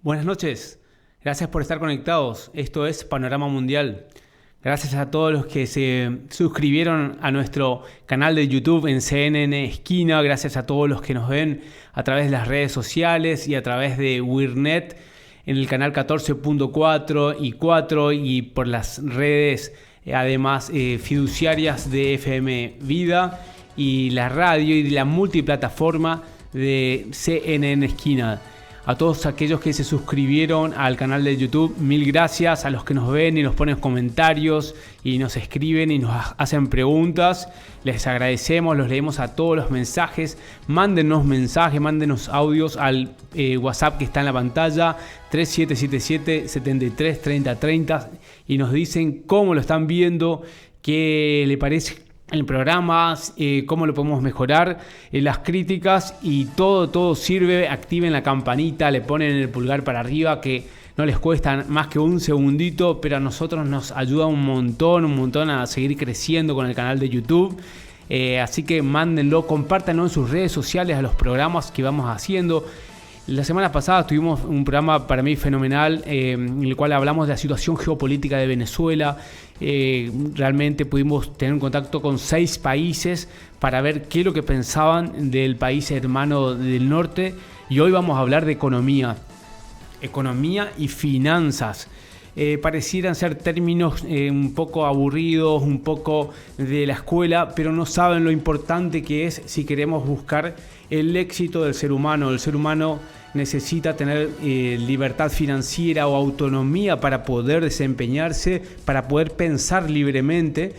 Buenas noches, gracias por estar conectados. Esto es Panorama Mundial. Gracias a todos los que se suscribieron a nuestro canal de YouTube en CNN Esquina. Gracias a todos los que nos ven a través de las redes sociales y a través de Wirnet en el canal 14.4 y 4 y por las redes además fiduciarias de FM Vida y la radio y la multiplataforma de CNN Esquina. A todos aquellos que se suscribieron al canal de YouTube, mil gracias. A los que nos ven y nos ponen comentarios y nos escriben y nos hacen preguntas, les agradecemos, los leemos a todos los mensajes. Mándenos mensajes, mándenos audios al WhatsApp que está en la pantalla, 3777-733030, y nos dicen cómo lo están viendo, qué le parece el programa, cómo lo podemos mejorar, las críticas y todo sirve. Activen la campanita, le ponen el pulgar para arriba, que no les cuesta más que un segundito, pero a nosotros nos ayuda un montón a seguir creciendo con el canal de YouTube. Así que mándenlo, compártanlo en sus redes sociales a los programas que vamos haciendo. La semana pasada tuvimos un programa para mí fenomenal en el cual hablamos de la situación geopolítica de Venezuela. Realmente pudimos tener un contacto con 6 países para ver qué es lo que pensaban del país hermano del norte. Y hoy vamos a hablar de economía y finanzas. Parecieran ser términos un poco aburridos, un poco de la escuela, pero no saben lo importante que es si queremos buscar el éxito del ser humano. El ser humano necesita tener libertad financiera o autonomía para poder desempeñarse, para poder pensar libremente.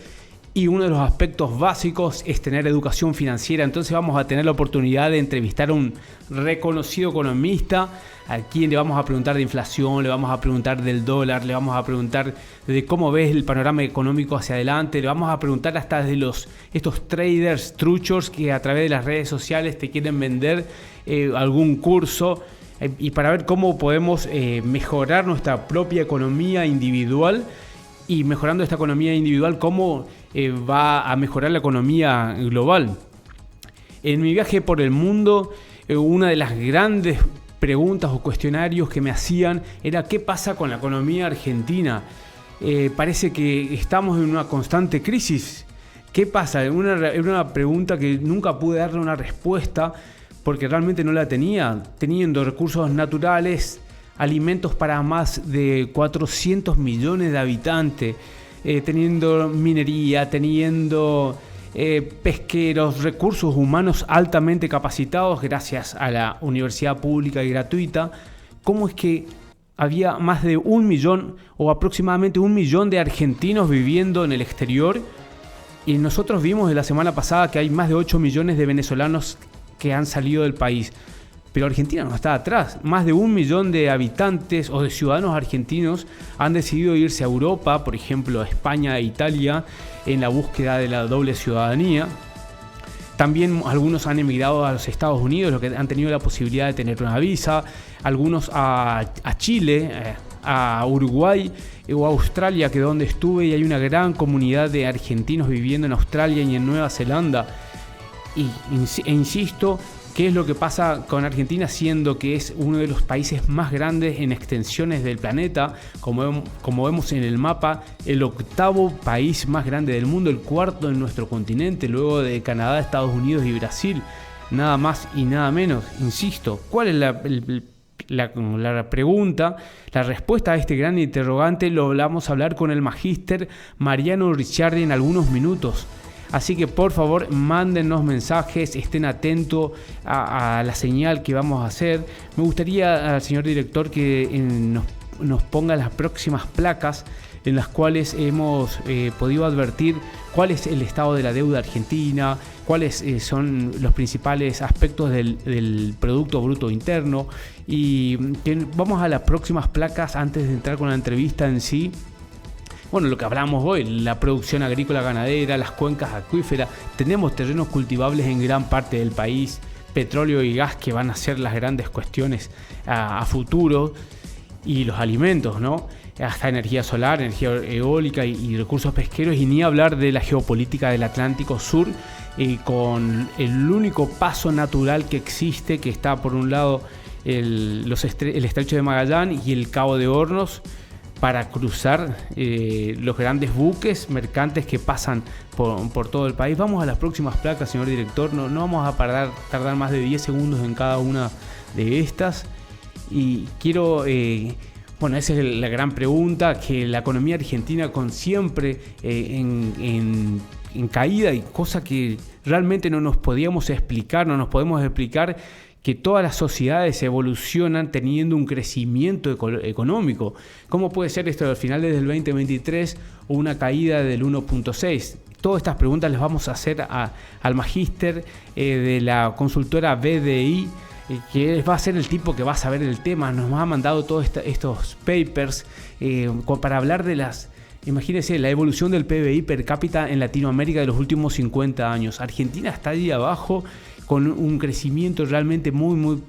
Y uno de los aspectos básicos es tener educación financiera. Entonces vamos a tener la oportunidad de entrevistar a un reconocido economista, a quien le vamos a preguntar de inflación, le vamos a preguntar del dólar, le vamos a preguntar de cómo ves el panorama económico hacia adelante, le vamos a preguntar hasta de estos traders truchos que a través de las redes sociales te quieren vender algún curso, y para ver cómo podemos mejorar nuestra propia economía individual. Y mejorando esta economía individual, ¿cómo va a mejorar la economía global? En mi viaje por el mundo, una de las grandes preguntas o cuestionarios que me hacían era ¿qué pasa con la economía argentina? Parece que estamos en una constante crisis. ¿Qué pasa? Era una pregunta que nunca pude darle una respuesta porque realmente no la tenía. Teniendo recursos naturales, alimentos para más de 400 millones de habitantes, teniendo minería, teniendo pesqueros, recursos humanos altamente capacitados gracias a la universidad pública y gratuita. ¿Cómo es que había más de 1 millón o aproximadamente 1 millón de argentinos viviendo en el exterior? Y nosotros vimos la semana pasada que hay más de 8 millones de venezolanos que han salido del país. Pero Argentina no está atrás. Más de 1 millón de habitantes o de ciudadanos argentinos han decidido irse a Europa, por ejemplo a España e Italia, en la búsqueda de la doble ciudadanía. También algunos han emigrado a los Estados Unidos, los que han tenido la posibilidad de tener una visa. Algunos a Chile, a Uruguay o a Australia, que es donde estuve, y hay una gran comunidad de argentinos viviendo en Australia y en Nueva Zelanda. E insisto, ¿qué es lo que pasa con Argentina, siendo que es uno de los países más grandes en extensiones del planeta? Como vemos en el mapa, el 8º país más grande del mundo, el 4º en nuestro continente, luego de Canadá, Estados Unidos y Brasil. Nada más y nada menos. Insisto, ¿cuál es la pregunta? La respuesta a este gran interrogante lo vamos a hablar con el magíster Mariano Ricciardi en algunos minutos. Así que por favor mándennos mensajes, estén atentos a la señal que vamos a hacer. Me gustaría, señor director, que nos ponga las próximas placas en las cuales hemos podido advertir cuál es el estado de la deuda argentina, cuáles son los principales aspectos del Producto Bruto Interno. Y que vamos a las próximas placas antes de entrar con la entrevista en sí. Bueno, lo que hablamos hoy, la producción agrícola ganadera, las cuencas acuíferas, tenemos terrenos cultivables en gran parte del país, petróleo y gas que van a ser las grandes cuestiones a futuro, y los alimentos, ¿no? Hasta energía solar, energía eólica y recursos pesqueros, y ni hablar de la geopolítica del Atlántico Sur, con el único paso natural que existe, que está por un lado el estrecho de Magallanes y el Cabo de Hornos para cruzar los grandes buques mercantes que pasan por todo el país. Vamos a las próximas placas, señor director. No vamos a tardar más de 10 segundos en cada una de estas. Y quiero... esa es la gran pregunta, que la economía argentina con siempre en caída, y cosa que realmente no nos podemos explicar que todas las sociedades evolucionan teniendo un crecimiento económico. ¿Cómo puede ser esto al final del 2023 o una caída del 1.6? Todas estas preguntas las vamos a hacer al magíster de la consultora BDI, que va a ser el tipo que va a saber el tema. Nos ha mandado todos estos papers para hablar de imagínense, la evolución del PBI per cápita en Latinoamérica de los últimos 50 años. Argentina está ahí abajo con un crecimiento realmente muy, muy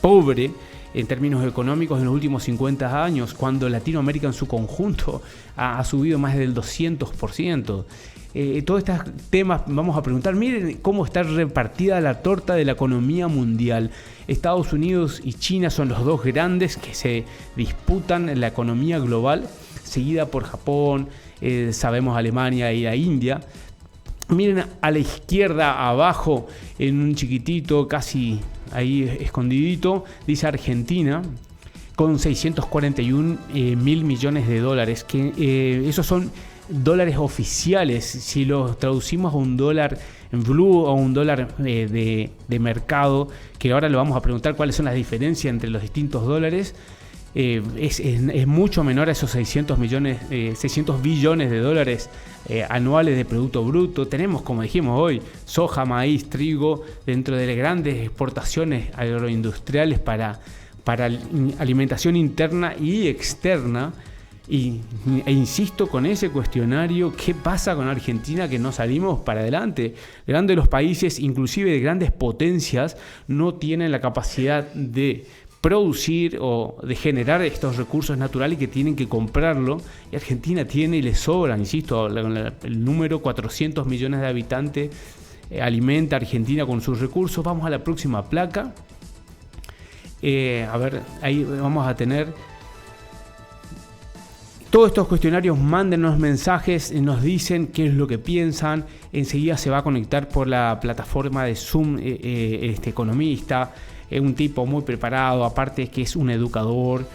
pobre en términos económicos en los últimos 50 años, cuando Latinoamérica en su conjunto ha subido más del 200%. Todos estos temas vamos a preguntar. Miren cómo está repartida la torta de la economía mundial. Estados Unidos y China son los dos grandes que se disputan la economía global, seguida por Japón, sabemos Alemania y la India. Miren a la izquierda abajo, en un chiquitito, casi ahí escondidito, dice Argentina, con 641 mil millones de dólares, que esos son dólares oficiales. Si los traducimos a un dólar en blue o un dólar de mercado, que ahora le vamos a preguntar cuáles son las diferencias entre los distintos dólares, es mucho menor a esos 600 billones de dólares anuales de Producto Bruto. Tenemos, como dijimos hoy, soja, maíz, trigo, dentro de las grandes exportaciones agroindustriales para alimentación interna y externa. E insisto con ese cuestionario, ¿qué pasa con Argentina que no salimos para adelante? Grandes los países, inclusive de grandes potencias, no tienen la capacidad de producir o de generar estos recursos naturales que tienen que comprarlo, y Argentina tiene y le sobra, insisto, el número 400 millones de habitantes alimenta a Argentina con sus recursos. Vamos a la próxima placa. Ahí vamos a tener todos estos cuestionarios. Mándenos mensajes, nos dicen qué es lo que piensan. Enseguida se va a conectar por la plataforma de Zoom este economista, un tipo muy preparado, aparte que es un educador,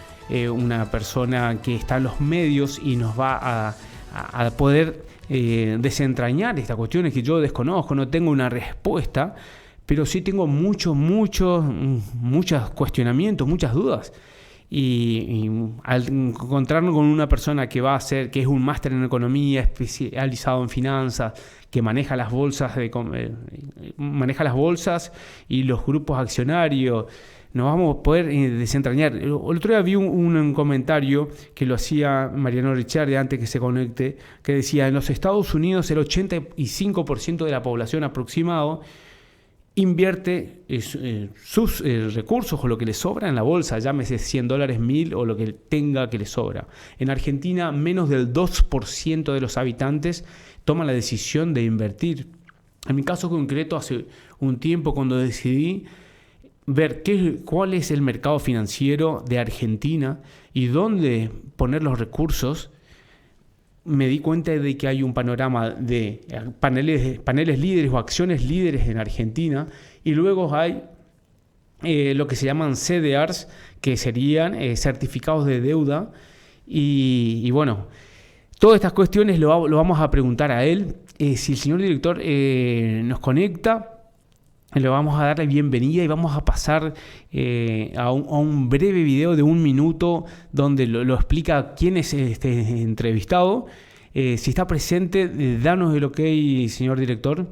una persona que está en los medios y nos va a poder desentrañar estas cuestiones que yo desconozco. No tengo una respuesta, pero sí tengo muchos cuestionamientos, muchas dudas. Y al encontrarnos con una persona que es un máster en economía, especializado en finanzas, que maneja las bolsas y los grupos accionarios, nos vamos a poder desentrañar. El otro día vi un comentario que lo hacía Mariano Ricciardi antes que se conecte, que decía: en los Estados Unidos el 85% de la población aproximado invierte sus recursos o lo que le sobra en la bolsa, llámese $100, 1.000 o lo que tenga que le sobra. En Argentina, menos del 2% de los habitantes toman la decisión de invertir. En mi caso concreto, hace un tiempo, cuando decidí ver cuál es el mercado financiero de Argentina y dónde poner los recursos, me di cuenta de que hay un panorama de paneles líderes o acciones líderes en Argentina, y luego hay lo que se llaman CDRs, que serían certificados de deuda, y bueno, todas estas cuestiones lo vamos a preguntar a él. Si el señor director nos conecta, le vamos a dar la bienvenida y vamos a pasar a un breve video de 1 minuto donde lo explica quién es este entrevistado. Si está presente, danos el ok, señor director.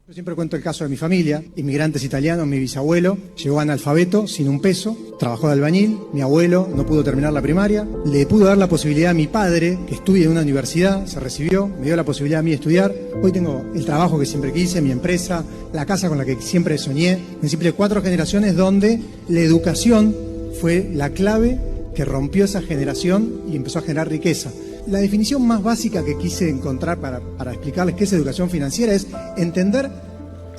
Yo siempre cuento el caso de mi familia, inmigrantes italianos. Mi bisabuelo llegó analfabeto, sin un peso, trabajó de albañil. Mi abuelo no pudo terminar la primaria. Le pudo dar la posibilidad a mi padre que estudie en una universidad, se recibió, me dio la posibilidad a mí de estudiar. Hoy tengo el trabajo que siempre quise, mi empresa, la casa con la que siempre soñé. En simple 4 generaciones donde la educación fue la clave que rompió esa generación y empezó a generar riqueza. La definición más básica que quise encontrar para explicarles qué es educación financiera es entender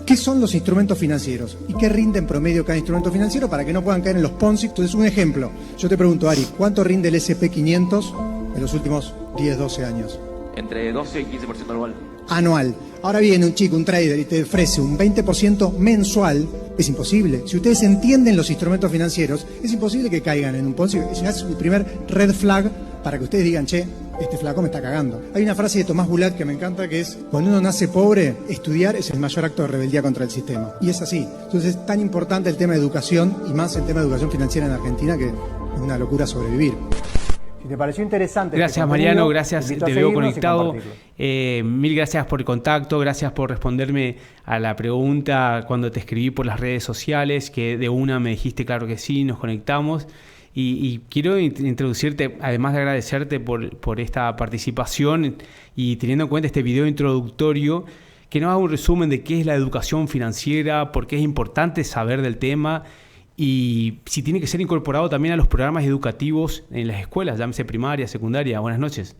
¿Qué son los instrumentos financieros? ¿Y qué rinde en promedio cada instrumento financiero para que no puedan caer en los Ponzi? Entonces, un ejemplo. Yo te pregunto, Ari, ¿cuánto rinde el SP500 en los últimos 10, 12 años? Entre 12 y 15% anual. Anual. Ahora viene un chico, un trader, y te ofrece un 20% mensual. Es imposible. Si ustedes entienden los instrumentos financieros, es imposible que caigan en un Ponzi. Es el primer red flag para que ustedes digan, che, este flaco me está cagando. Hay una frase de Tomás Bulat que me encanta, que es: cuando uno nace pobre, estudiar es el mayor acto de rebeldía contra el sistema. Y es así. Entonces es tan importante el tema de educación, y más el tema de educación financiera en Argentina, que es una locura sobrevivir. Si te pareció interesante. Gracias, Mariano, gracias, te veo conectado. Mil gracias por el contacto, gracias por responderme a la pregunta cuando te escribí por las redes sociales, que de una me dijiste claro que sí, nos conectamos. Y quiero introducirte, además de agradecerte por esta participación y teniendo en cuenta este video introductorio, que nos haga un resumen de qué es la educación financiera, por qué es importante saber del tema y si tiene que ser incorporado también a los programas educativos en las escuelas, llámese primaria, secundaria. Buenas noches.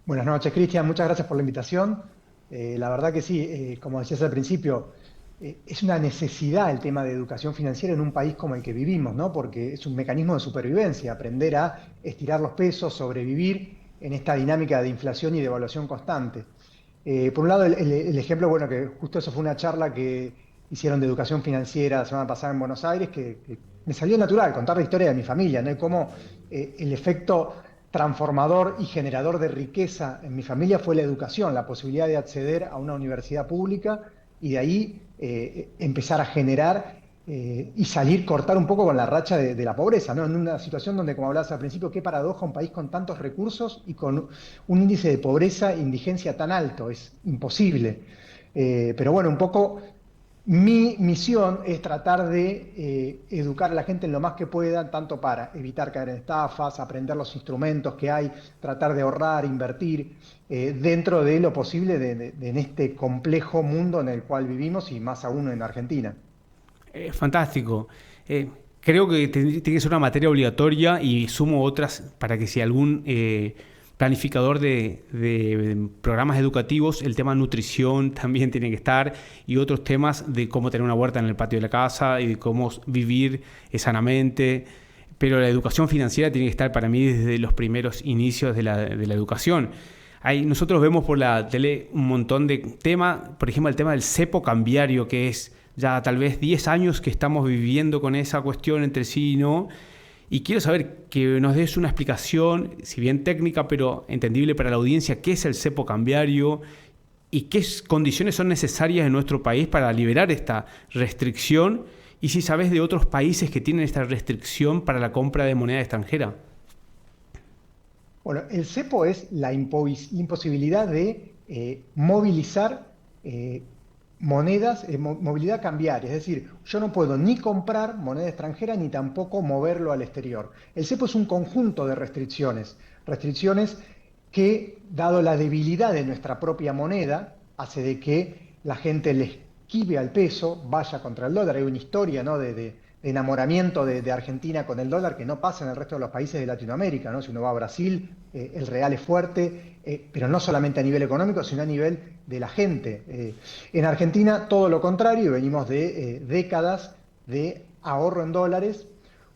Buenas noches, Cristian. Muchas gracias por la invitación. La verdad que sí, como decías al principio, es una necesidad el tema de educación financiera en un país como el que vivimos, ¿no? Porque es un mecanismo de supervivencia, aprender a estirar los pesos, sobrevivir en esta dinámica de inflación y de devaluación constante. Por un lado, el ejemplo, bueno, que justo eso fue una charla que hicieron de educación financiera la semana pasada en Buenos Aires, que me salió natural contar la historia de mi familia, ¿no? Y cómo el efecto transformador y generador de riqueza en mi familia fue la educación, la posibilidad de acceder a una universidad pública y de ahí empezar a generar y salir, cortar un poco con la racha de la pobreza, ¿no? En una situación donde, como hablabas al principio, qué paradoja un país con tantos recursos y con un índice de pobreza e indigencia tan alto, es imposible. Pero bueno, un poco mi misión es tratar de educar a la gente en lo más que pueda, tanto para evitar caer en estafas, aprender los instrumentos que hay, tratar de ahorrar, invertir, dentro de lo posible en este complejo mundo en el cual vivimos y más aún en Argentina. Fantástico. Creo que tiene que ser una materia obligatoria y sumo otras para que si algún planificador de programas educativos, el tema nutrición también tiene que estar y otros temas de cómo tener una huerta en el patio de la casa y de cómo vivir sanamente. Pero la educación financiera tiene que estar para mí desde los primeros inicios de la educación. Nosotros vemos por la tele un montón de temas, por ejemplo el tema del cepo cambiario, que es ya tal vez 10 años que estamos viviendo con esa cuestión entre sí y no. Y quiero saber que nos des una explicación, si bien técnica, pero entendible para la audiencia, qué es el cepo cambiario y qué condiciones son necesarias en nuestro país para liberar esta restricción. Y si sabes de otros países que tienen esta restricción para la compra de moneda extranjera. Bueno, el cepo es la imposibilidad de movilizar monedas, movilidad cambiaria, es decir, yo no puedo ni comprar moneda extranjera ni tampoco moverlo al exterior. El cepo es un conjunto de restricciones que, dado la debilidad de nuestra propia moneda, hace de que la gente le esquive al peso, vaya contra el dólar. Hay una historia, ¿no?, de enamoramiento de Argentina con el dólar que no pasa en el resto de los países de Latinoamérica, ¿no? Si uno va a Brasil, el real es fuerte, pero no solamente a nivel económico, sino a nivel de la gente. En Argentina todo lo contrario, venimos de décadas de ahorro en dólares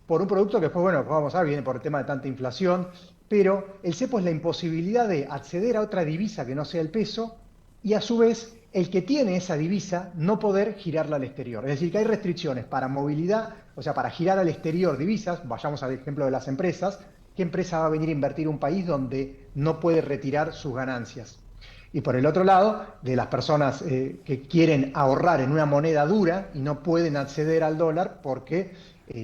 por un producto que después, bueno, vamos a ver, viene por el tema de tanta inflación, pero el cepo es la imposibilidad de acceder a otra divisa que no sea el peso y a su vez el que tiene esa divisa no poder girarla al exterior. Es decir, que hay restricciones para movilidad, o sea, para girar al exterior divisas. Vayamos al ejemplo de las empresas. ¿Qué empresa va a venir a invertir en un país donde no puede retirar sus ganancias? Y por el otro lado, de las personas que quieren ahorrar en una moneda dura y no pueden acceder al dólar porque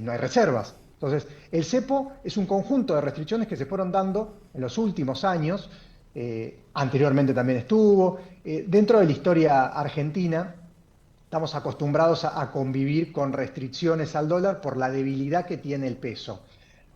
no hay reservas. Entonces, el cepo es un conjunto de restricciones que se fueron dando en los últimos años. Anteriormente también estuvo. Dentro de la historia argentina estamos acostumbrados a convivir con restricciones al dólar por la debilidad que tiene el peso.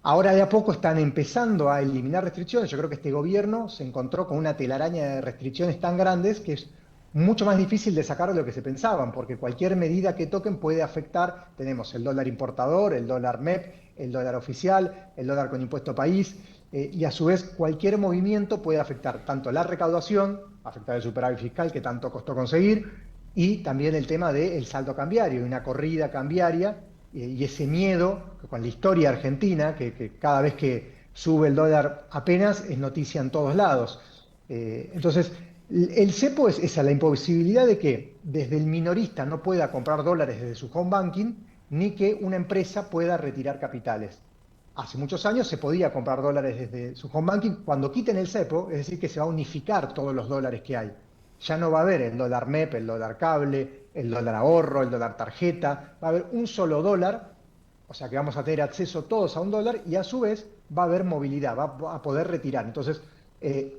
Ahora de a poco están empezando a eliminar restricciones. Yo creo que este gobierno se encontró con una telaraña de restricciones tan grandes que es mucho más difícil de sacar de lo que se pensaban, porque cualquier medida que toquen puede afectar. Tenemos el dólar importador, el dólar MEP, el dólar oficial, el dólar con impuesto país. Y a su vez cualquier movimiento puede afectar tanto la recaudación, afectar el superávit fiscal que tanto costó conseguir, y también el tema del saldo cambiario, una corrida cambiaria y ese miedo con la historia argentina, que cada vez que sube el dólar apenas es noticia en todos lados. Entonces, el cepo es esa, la imposibilidad de que desde el minorista no pueda comprar dólares desde su home banking, ni que una empresa pueda retirar capitales. Hace muchos años se podía comprar dólares desde su home banking. Cuando quiten el cepo, es decir, que se va a unificar todos los dólares que hay. Ya no va a haber el dólar MEP, el dólar cable, el dólar ahorro, el dólar tarjeta. Va a haber un solo dólar, o sea que vamos a tener acceso todos a un dólar y a su vez va a haber movilidad, va a poder retirar. Entonces,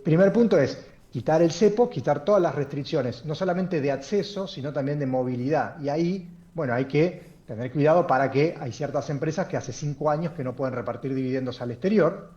primer punto es quitar el cepo, quitar todas las restricciones, no solamente de acceso, sino también de movilidad. Y ahí, bueno, hay que tener cuidado para que hay ciertas empresas que hace 5 años que no pueden repartir dividendos al exterior.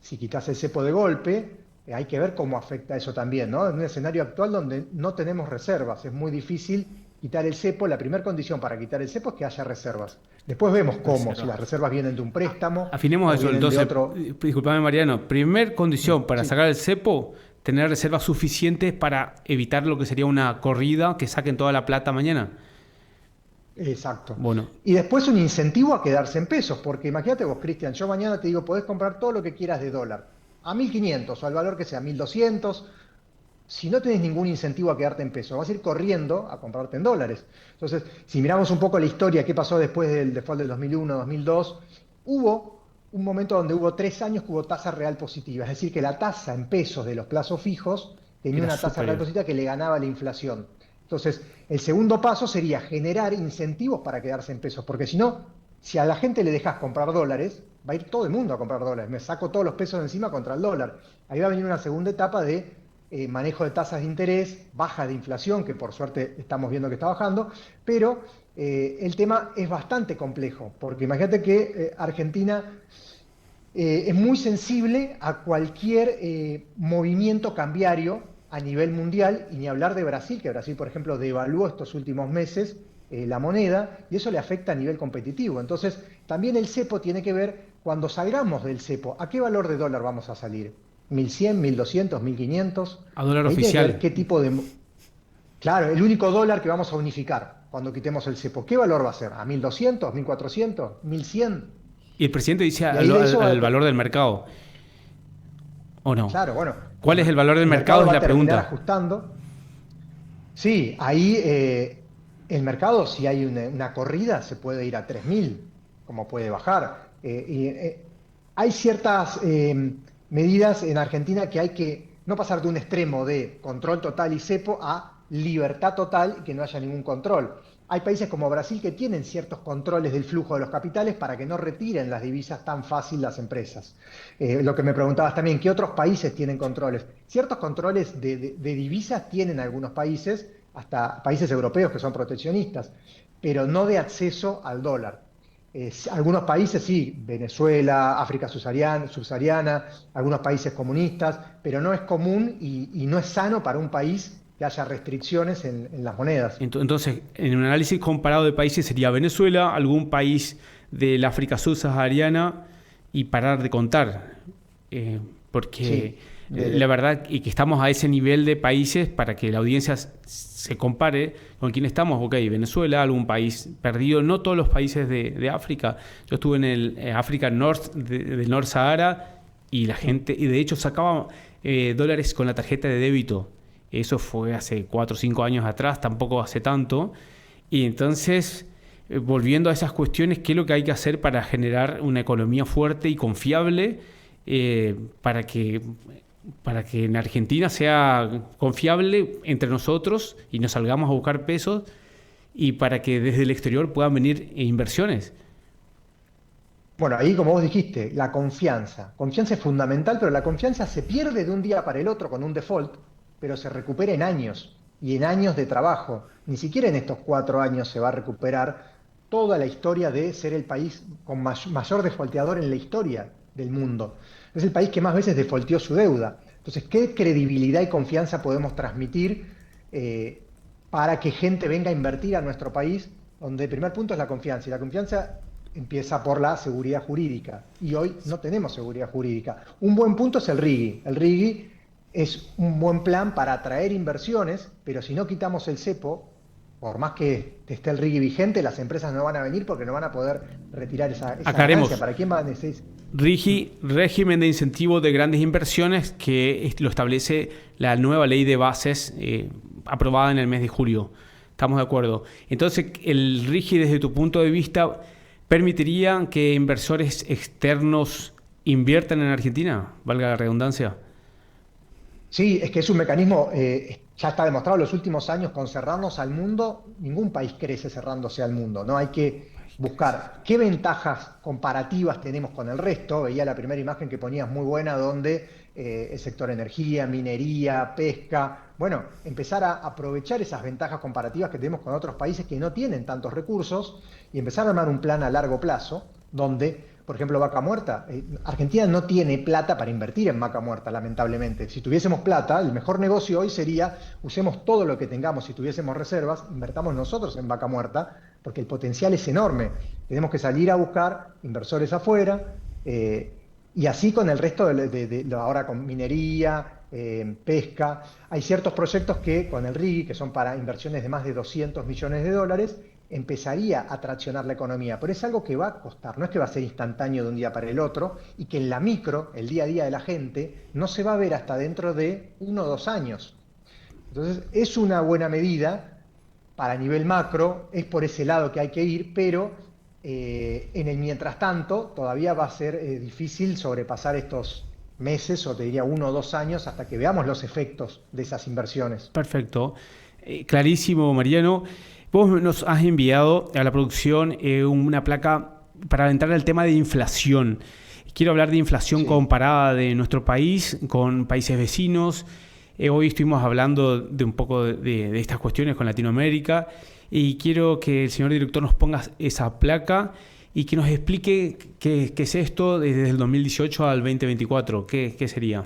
Si quitas el cepo de golpe, hay que ver cómo afecta eso también, ¿no? En un escenario actual donde no tenemos reservas, es muy difícil quitar el cepo. La primera condición para quitar el cepo es que haya reservas. Después vemos cómo, si las reservas vienen de un préstamo. Afinemos eso, entonces, otro... disculpame Mariano, primer condición para sacar el cepo, tener reservas suficientes para evitar lo que sería una corrida que saquen toda la plata mañana. Exacto. Bueno. Y después un incentivo a quedarse en pesos, porque imagínate vos, Cristian, yo mañana te digo, podés comprar todo lo que quieras de dólar, a 1.500 o al valor que sea, 1.200. Si no tenés ningún incentivo a quedarte en pesos, vas a ir corriendo a comprarte en dólares. Entonces, si miramos un poco la historia, qué pasó después del default del 2001, 2002, hubo un momento donde hubo 3 años que hubo tasa real positiva, es decir, que la tasa en pesos de los plazos fijos tenía una tasa real positiva que le ganaba la inflación. Entonces, el segundo paso sería generar incentivos para quedarse en pesos, porque si no, si a la gente le dejas comprar dólares, va a ir todo el mundo a comprar dólares, me saco todos los pesos de encima contra el dólar. Ahí va a venir una segunda etapa de manejo de tasas de interés, baja de inflación, que por suerte estamos viendo que está bajando, pero el tema es bastante complejo, porque imagínate que Argentina es muy sensible a cualquier movimiento cambiario a nivel mundial, y ni hablar de Brasil, que Brasil, por ejemplo, devaluó estos últimos meses la moneda, y eso le afecta a nivel competitivo. Entonces, también el cepo tiene que ver, cuando salgamos del cepo, ¿a qué valor de dólar vamos a salir? ¿1.100, 1.200, 1.500? A dólar Ahí oficial. ver qué tipo de... Claro, el único dólar que vamos a unificar cuando quitemos el cepo. ¿Qué valor va a ser? ¿A 1.200, 1.400, 1.100? Y el presidente dice al valor del mercado, ¿o no? Claro, bueno. ¿Cuál es el valor del mercado? Es la pregunta. Ajustando. Sí, ahí el mercado, si hay una corrida, se puede ir a 3.000, como puede bajar. Hay ciertas medidas en Argentina que hay que no pasar de un extremo de control total y cepo a libertad total y que no haya ningún control. Hay países como Brasil que tienen ciertos controles del flujo de los capitales para que no retiren las divisas tan fácil las empresas. Lo que me preguntabas también, ¿qué otros países tienen controles? Ciertos controles de divisas tienen algunos países, hasta países europeos que son proteccionistas, pero no de acceso al dólar. Algunos países sí, Venezuela, África subsahariana, algunos países comunistas, pero no es común y no es sano para un país que haya restricciones en las monedas. Entonces, en un análisis comparado de países sería Venezuela, algún país del África subsahariana y parar de contar. Porque la verdad y que estamos a ese nivel de países para que la audiencia se compare con quién estamos. Ok, Venezuela, algún país perdido, no todos los países de África. Yo estuve en el África North, del North Sahara, y la gente, y de hecho sacaba dólares con la tarjeta de débito. Eso fue hace 4 o 5 años atrás, tampoco hace tanto. Y entonces, volviendo a esas cuestiones, ¿qué es lo que hay que hacer para generar una economía fuerte y confiable para que en Argentina sea confiable entre nosotros y nos salgamos a buscar pesos y para que desde el exterior puedan venir inversiones? Bueno, ahí como vos dijiste, la confianza. Confianza es fundamental, pero la confianza se pierde de un día para el otro con un default, pero se recupera en años, y en años de trabajo. Ni siquiera en estos 4 años se va a recuperar toda la historia de ser el país con mayor defaulteador en la historia del mundo. Es el país que más veces defaulteó su deuda. Entonces, ¿qué credibilidad y confianza podemos transmitir para que gente venga a invertir a nuestro país? Donde el primer punto es la confianza, y la confianza empieza por la seguridad jurídica, y hoy no tenemos seguridad jurídica. Un buen punto es el RIGI. El RIGI es un buen plan para atraer inversiones, pero si no quitamos el cepo, por más que esté el RIGI vigente, las empresas no van a venir porque no van a poder retirar esa Aclaremos. ganancia. ¿Para quién van a necesitar? RIGI, régimen de incentivo de grandes inversiones, que lo establece la nueva ley de bases aprobada en el mes de julio. Estamos de acuerdo. Entonces, el RIGI, desde tu punto de vista, ¿permitiría que inversores externos inviertan en Argentina? Valga la redundancia. Sí, es que es un mecanismo, ya está demostrado en los últimos años, con cerrarnos al mundo, ningún país crece cerrándose al mundo, ¿no? Hay que buscar qué ventajas comparativas tenemos con el resto. Veía la primera imagen que ponías muy buena, donde el sector energía, minería, pesca, bueno, empezar a aprovechar esas ventajas comparativas que tenemos con otros países que no tienen tantos recursos y empezar a armar un plan a largo plazo, donde, por ejemplo, Vaca Muerta, Argentina no tiene plata para invertir en Vaca Muerta, lamentablemente. Si tuviésemos plata, el mejor negocio hoy sería, usemos todo lo que tengamos, si tuviésemos reservas, invertamos nosotros en Vaca Muerta, porque el potencial es enorme. Tenemos que salir a buscar inversores afuera, y así con el resto ahora con minería, pesca. Hay ciertos proyectos que con el RIGI, que son para inversiones de más de 200 millones de dólares, empezaría a traccionar la economía, pero es algo que va a costar, no es que va a ser instantáneo de un día para el otro, y que en la micro, el día a día de la gente, no se va a ver hasta dentro de 1 o 2 años. Entonces, es una buena medida para nivel macro, es por ese lado que hay que ir, pero en el mientras tanto, todavía va a ser difícil sobrepasar estos meses, o te diría 1 o 2 años, hasta que veamos los efectos de esas inversiones. Perfecto. Clarísimo, Mariano. Vos nos has enviado a la producción una placa para entrar al tema de inflación. Quiero hablar de inflación comparada de nuestro país con países vecinos. Hoy estuvimos hablando de un poco de estas cuestiones con Latinoamérica, y quiero que el señor director nos ponga esa placa y que nos explique qué es esto desde el 2018 al 2024. ¿Qué sería?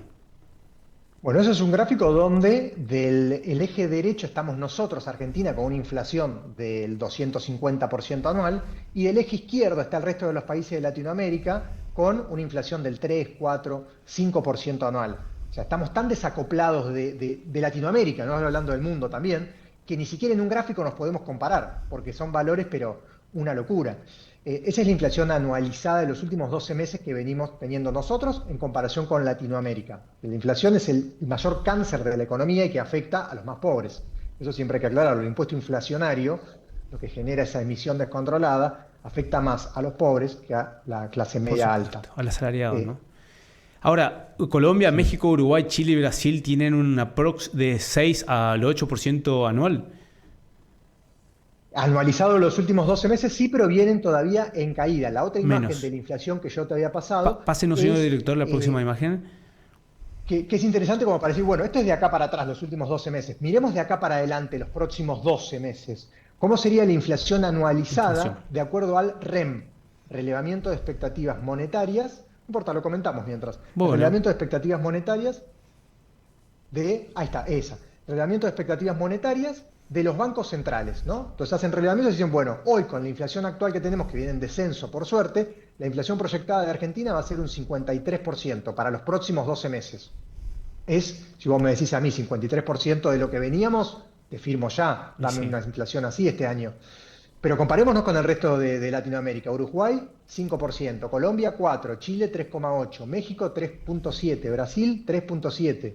Bueno, eso es un gráfico donde el eje derecho estamos nosotros, Argentina, con una inflación del 250% anual, y del eje izquierdo está el resto de los países de Latinoamérica con una inflación del 3, 4, 5% anual. O sea, estamos tan desacoplados de Latinoamérica, no hablando del mundo también, que ni siquiera en un gráfico nos podemos comparar, porque son valores, pero una locura. Esa es la inflación anualizada de los últimos 12 meses que venimos teniendo nosotros en comparación con Latinoamérica. La inflación es el mayor cáncer de la economía y que afecta a los más pobres. Eso siempre hay que aclararlo. El impuesto inflacionario, lo que genera esa emisión descontrolada, afecta más a los pobres que a la clase media alta. A los asalariados, ¿no? Ahora, Colombia, México, Uruguay, Chile y Brasil tienen un aprox de 6 al 8% anual. Anualizado los últimos 12 meses, sí, pero vienen todavía en caída. La otra imagen Menos. de la inflación que yo te había pasado. Pásenos, señor director, la próxima imagen. Que es interesante como para decir, bueno, esto es de acá para atrás, los últimos 12 meses. Miremos de acá para adelante, los próximos 12 meses. ¿Cómo sería la inflación anualizada de acuerdo al REM? Relevamiento de expectativas monetarias. No importa, lo comentamos mientras. Bueno. Relevamiento de expectativas monetarias ahí está, esa. Relevamiento de expectativas monetarias de los bancos centrales, ¿no? Entonces hacen relevamientos y dicen, bueno, hoy con la inflación actual que tenemos, que viene en descenso por suerte, la inflación proyectada de Argentina va a ser un 53% para los próximos 12 meses. Si vos me decís a mí 53% de lo que veníamos, te firmo ya, dame una inflación así este año. Pero comparémonos con el resto de Latinoamérica. Uruguay, 5%, Colombia, 4%, Chile, 3,8%, México, 3,7%, Brasil, 3,7%.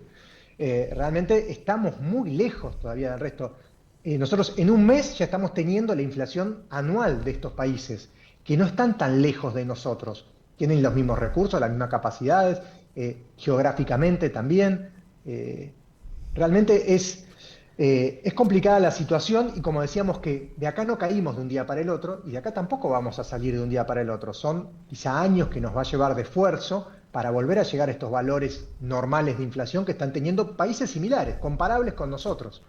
Realmente estamos muy lejos todavía del resto. Nosotros en un mes ya estamos teniendo la inflación anual de estos países, que no están tan lejos de nosotros. Tienen los mismos recursos, las mismas capacidades, geográficamente también. Realmente es complicada la situación, y como decíamos, que de acá no caímos de un día para el otro, y de acá tampoco vamos a salir de un día para el otro. Son quizá años que nos va a llevar de esfuerzo para volver a llegar a estos valores normales de inflación que están teniendo países similares, comparables con nosotros.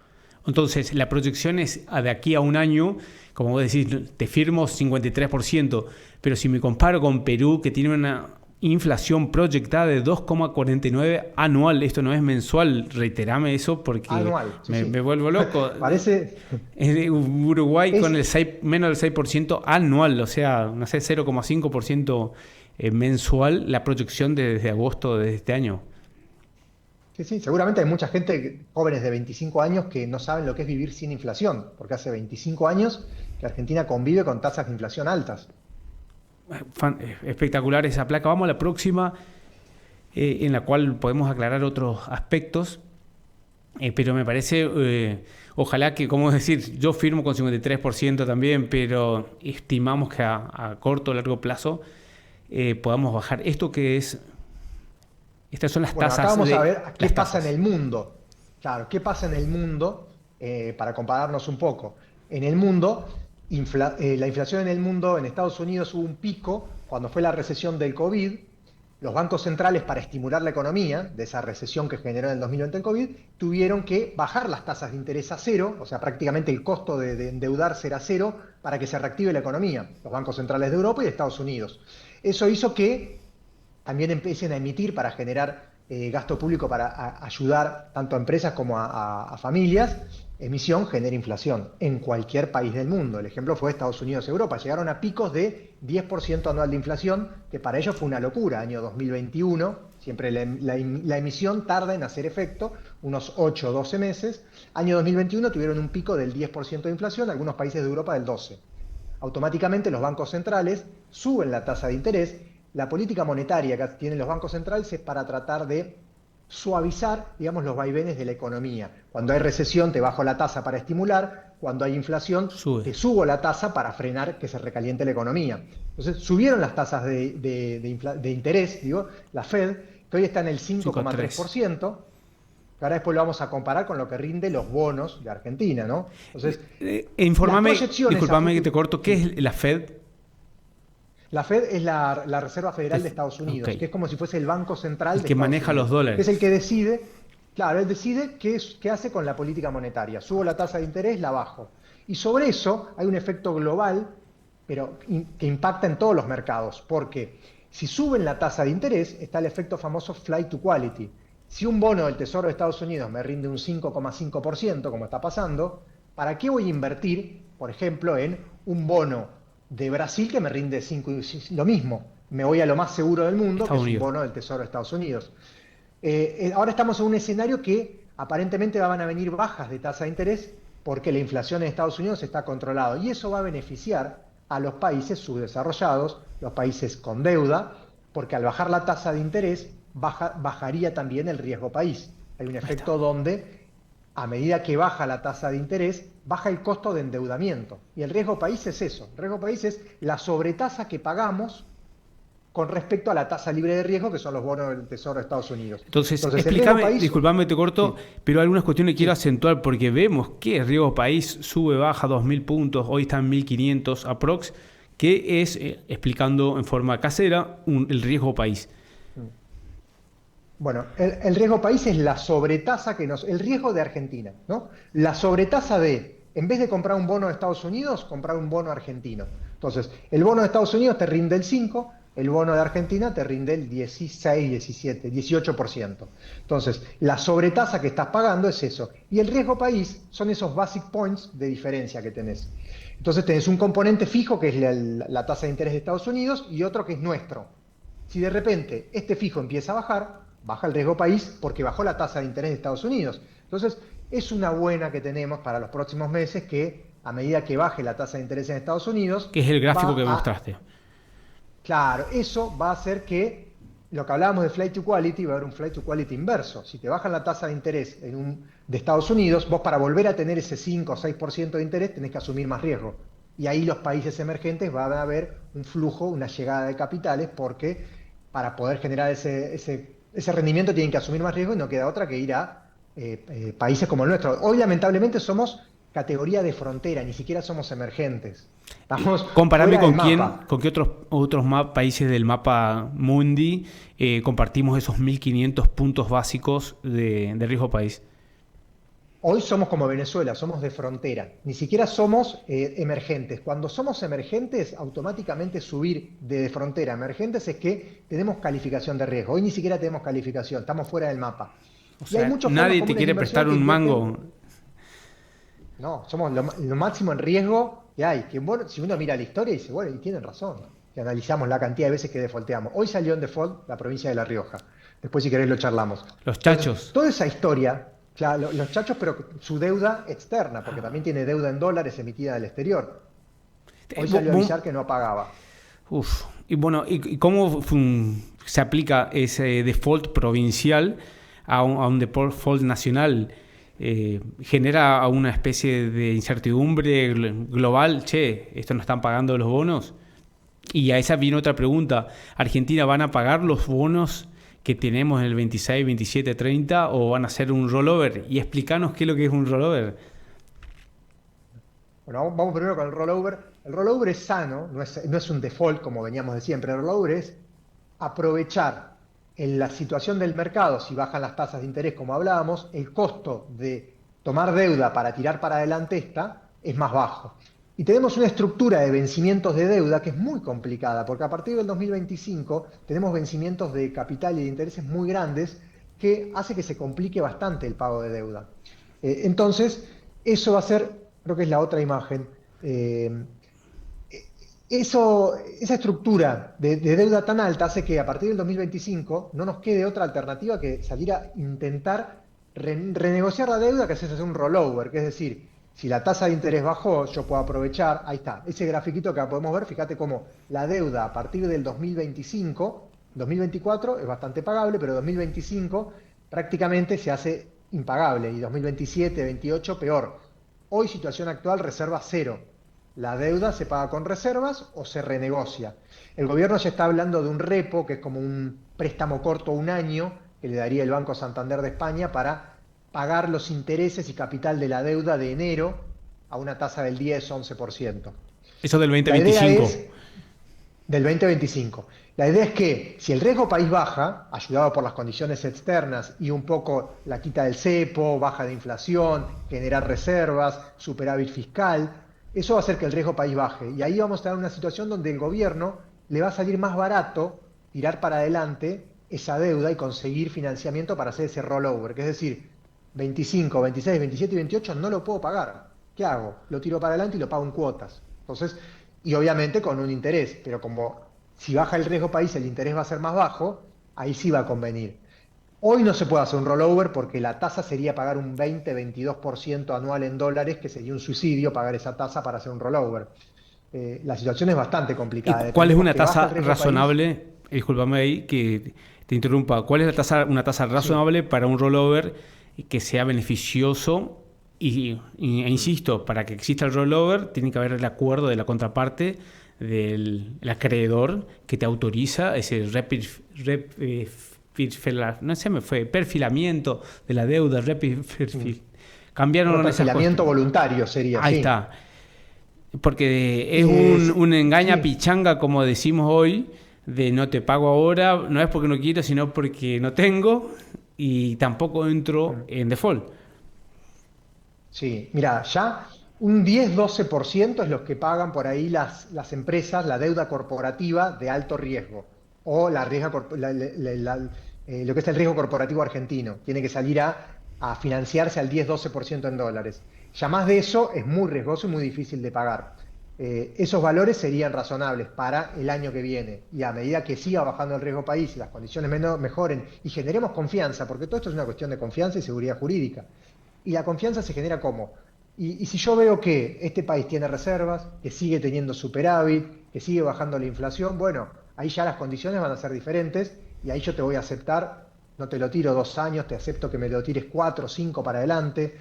Entonces, la proyección es de aquí a un año, como vos decís, te firmo 53%, pero si me comparo con Perú, que tiene una inflación proyectada de 2,49 anual, esto no es mensual, reiterame eso porque anual, me vuelvo loco. Parece... Uruguay con menos del 6% anual, o sea, no sé, 0,5% mensual, la proyección desde agosto de este año. Sí, sí, seguramente hay mucha gente, jóvenes de 25 años, que no saben lo que es vivir sin inflación, porque hace 25 años que Argentina convive con tasas de inflación altas. Espectacular esa placa. Vamos a la próxima, en la cual podemos aclarar otros aspectos. Pero me parece, ojalá que, como decir, yo firmo con 53% también, pero estimamos que a corto o largo plazo podamos bajar. Esto que es, estas son las Bueno, acá tasas vamos de a ver qué las pasa en tasas. el mundo. Claro, qué pasa en el mundo para compararnos un poco. En el mundo, la inflación en el mundo, en Estados Unidos hubo un pico cuando fue la recesión del COVID. Los bancos centrales, para estimular la economía de esa recesión que generó en el 2020 el COVID, tuvieron que bajar las tasas de interés a cero, o sea, prácticamente el costo de endeudarse era cero para que se reactive la economía, los bancos centrales de Europa y de Estados Unidos. Eso hizo que también empiecen a emitir para generar gasto público para ayudar tanto a empresas como a familias. Emisión genera inflación en cualquier país del mundo. El ejemplo fue Estados Unidos y Europa. Llegaron a picos de 10% anual de inflación, que para ellos fue una locura. Año 2021, siempre la emisión tarda en hacer efecto, unos 8 o 12 meses. Año 2021 tuvieron un pico del 10% de inflación, algunos países de Europa del 12%. Automáticamente los bancos centrales suben la tasa de interés. La política monetaria que tienen los bancos centrales es para tratar de suavizar, digamos, los vaivenes de la economía. Cuando hay recesión te bajo la tasa para estimular, cuando hay inflación Sube. te subo la tasa para frenar que se recaliente la economía. Entonces subieron las tasas de interés, digo, la Fed, que hoy está en el 5,3%, que ahora después lo vamos a comparar con lo que rinde los bonos de Argentina, ¿no? Entonces, Informame, las proyecciones disculpame que futuro. te corto, ¿qué Sí. es la Fed? La Fed es la Reserva Federal de Estados Unidos, Ok. que es como si fuese el Banco Central El de que Estados maneja Unidos, los que es el dólares. que decide, claro, él decide qué hace con la política monetaria. Subo la tasa de interés, la bajo. Y sobre eso hay un efecto global, pero que impacta en todos los mercados, porque si suben la tasa de interés, está el efecto famoso flight to quality. Si un bono del Tesoro de Estados Unidos me rinde un 5,5%, como está pasando, ¿para qué voy a invertir, por ejemplo, en un bono de Brasil que me rinde 5, lo mismo? Me voy a lo más seguro del mundo, que Estados es un Unidos. bono del Tesoro de Estados Unidos. Ahora estamos en un escenario que aparentemente van a venir bajas de tasa de interés porque la inflación en Estados Unidos está controlada y eso va a beneficiar a los países subdesarrollados, los países con deuda, porque al bajar la tasa de interés bajaría también el riesgo país. Hay un Ahí está. efecto donde a medida que baja la tasa de interés, baja el costo de endeudamiento. Y el riesgo país es eso. El riesgo país es la sobretasa que pagamos con respecto a la tasa libre de riesgo, que son los bonos del Tesoro de Estados Unidos. Entonces, el riesgo explícame, país, disculpame, te corto, sí, pero algunas cuestiones quiero sí. acentuar porque vemos que el riesgo país sube, baja 2.000 puntos, hoy está en 1.500 aprox, que es, explicando en forma casera, el riesgo país. Bueno, el riesgo país es la sobretasa el riesgo de Argentina, ¿no? La sobretasa en vez de comprar un bono de Estados Unidos, comprar un bono argentino. Entonces, el bono de Estados Unidos te rinde el 5, el bono de Argentina te rinde el 16, 17, 18%. Entonces, la sobretasa que estás pagando es eso. Y el riesgo país son esos basic points de diferencia que tenés. Entonces, tenés un componente fijo, que es la tasa de interés de Estados Unidos, y otro que es nuestro. Si de repente este fijo empieza a bajar, baja el riesgo país porque bajó la tasa de interés de Estados Unidos. Entonces, es una buena que tenemos para los próximos meses que a medida que baje la tasa de interés en Estados Unidos, Que es el gráfico va que me a- mostraste. Claro, eso va a hacer que lo que hablábamos de flight to quality, va a haber un flight to quality inverso. Si te bajan la tasa de interés de Estados Unidos, vos para volver a tener ese 5 o 6% de interés tenés que asumir más riesgo. Y ahí los países emergentes van a haber un flujo, una llegada de capitales, porque para poder generar ese rendimiento tienen que asumir más riesgo y no queda otra que ir a países como el nuestro. Hoy lamentablemente somos categoría de frontera, ni siquiera somos emergentes. Estamos Comparame fuera con del quién, mapa. con qué otros países del mapa mundi compartimos esos 1.500 puntos básicos de riesgo país. Hoy somos como Venezuela, somos de frontera, ni siquiera somos emergentes. Cuando somos emergentes, automáticamente subir de frontera a emergentes es que tenemos calificación de riesgo. Hoy ni siquiera tenemos calificación, estamos fuera del mapa. O Y hay sea, muchos fondos nadie te comunes de quiere inversión prestar que un invierten. mango. No, somos lo máximo en riesgo que hay. Que bueno, si uno mira la historia y dice, bueno, y tienen razón, ¿no? Que analizamos la cantidad de veces que defaulteamos. Hoy salió en default la provincia de La Rioja. Después si querés lo charlamos. Los Entonces, chachos. toda esa historia, claro, los chachos, pero su deuda externa, porque también tiene deuda en dólares emitida del exterior. Hoy salió a avisar que no pagaba. Uf. Y bueno, ¿y cómo se aplica ese default provincial a un default nacional? ¿Genera una especie de incertidumbre global? Che, ¿esto no están pagando los bonos? Y a esa viene otra pregunta. ¿Argentina van a pagar los bonos que tenemos en el 26, 27, 30 o van a hacer un rollover? Y explícanos qué es lo que es un rollover. Bueno, vamos primero con el rollover. El rollover es sano, no es un default como veníamos de siempre. El rollover es aprovechar en la situación del mercado, si bajan las tasas de interés como hablábamos, el costo de tomar deuda para tirar para adelante es más bajo. Y tenemos una estructura de vencimientos de deuda que es muy complicada, porque a partir del 2025 tenemos vencimientos de capital y de intereses muy grandes que hace que se complique bastante el pago de deuda. Entonces, eso va a ser, creo que es la otra imagen, esa estructura de deuda tan alta hace que a partir del 2025 no nos quede otra alternativa que salir a intentar renegociar la deuda, que es hacer un rollover, que es decir, si la tasa de interés bajó, yo puedo aprovechar, ahí está, ese grafiquito que podemos ver, fíjate cómo la deuda a partir del 2025, 2024 es bastante pagable, pero 2025 prácticamente se hace impagable, y 2027, 2028 peor. Hoy, situación actual, reserva cero. La deuda se paga con reservas o se renegocia. El gobierno ya está hablando de un repo, que es como un préstamo corto, un año, que le daría el Banco Santander de España para pagar los intereses y capital de la deuda de enero a una tasa del 10-11%. Eso del La 2025. idea es del 2025. La idea es que si el riesgo país baja, ayudado por las condiciones externas y un poco la quita del cepo, baja de inflación, generar reservas, superávit fiscal, eso va a hacer que el riesgo país baje. Y ahí vamos a tener una situación donde el gobierno le va a salir más barato tirar para adelante esa deuda y conseguir financiamiento para hacer ese rollover, que es decir, 25, 26, 27 y 28 no lo puedo pagar. ¿Qué hago? Lo tiro para adelante y lo pago en cuotas. Entonces, y obviamente con un interés, pero como si baja el riesgo país el interés va a ser más bajo, ahí sí va a convenir. Hoy no se puede hacer un rollover porque la tasa sería pagar un 20-22% anual en dólares, que sería un suicidio pagar esa tasa para hacer un rollover. La situación es bastante complicada. ¿Y cuál es una Que baja tasa el riesgo razonable? Discúlpame ahí que te interrumpa. ¿Cuál es una tasa razonable para un rollover que sea beneficioso? E insisto, para que exista el rollover tiene que haber el acuerdo de la contraparte del acreedor que te autoriza ese perfilamiento de la deuda, cambiaron esas perfilamiento voluntario sería. Ahí sí. está. Porque es un engaña pichanga, como decimos hoy, de no te pago ahora, no es porque no quiero, sino porque no tengo y tampoco entro en default. Sí, mira, ya un 10-12% es lo que pagan por ahí las empresas, la deuda corporativa de alto riesgo, o lo que es el riesgo corporativo argentino. Tiene que salir a financiarse al 10-12% en dólares. Ya más de eso es muy riesgoso y muy difícil de pagar. Esos valores serían razonables para el año que viene. Y a medida que siga bajando el riesgo país y las condiciones mejoren y generemos confianza, porque todo esto es una cuestión de confianza y seguridad jurídica. Y la confianza se genera ¿cómo? Y si yo veo que este país tiene reservas, que sigue teniendo superávit, que sigue bajando la inflación, bueno, ahí ya las condiciones van a ser diferentes y ahí yo te voy a aceptar, no te lo tiro 2 años, te acepto que me lo tires 4 o 5 para adelante.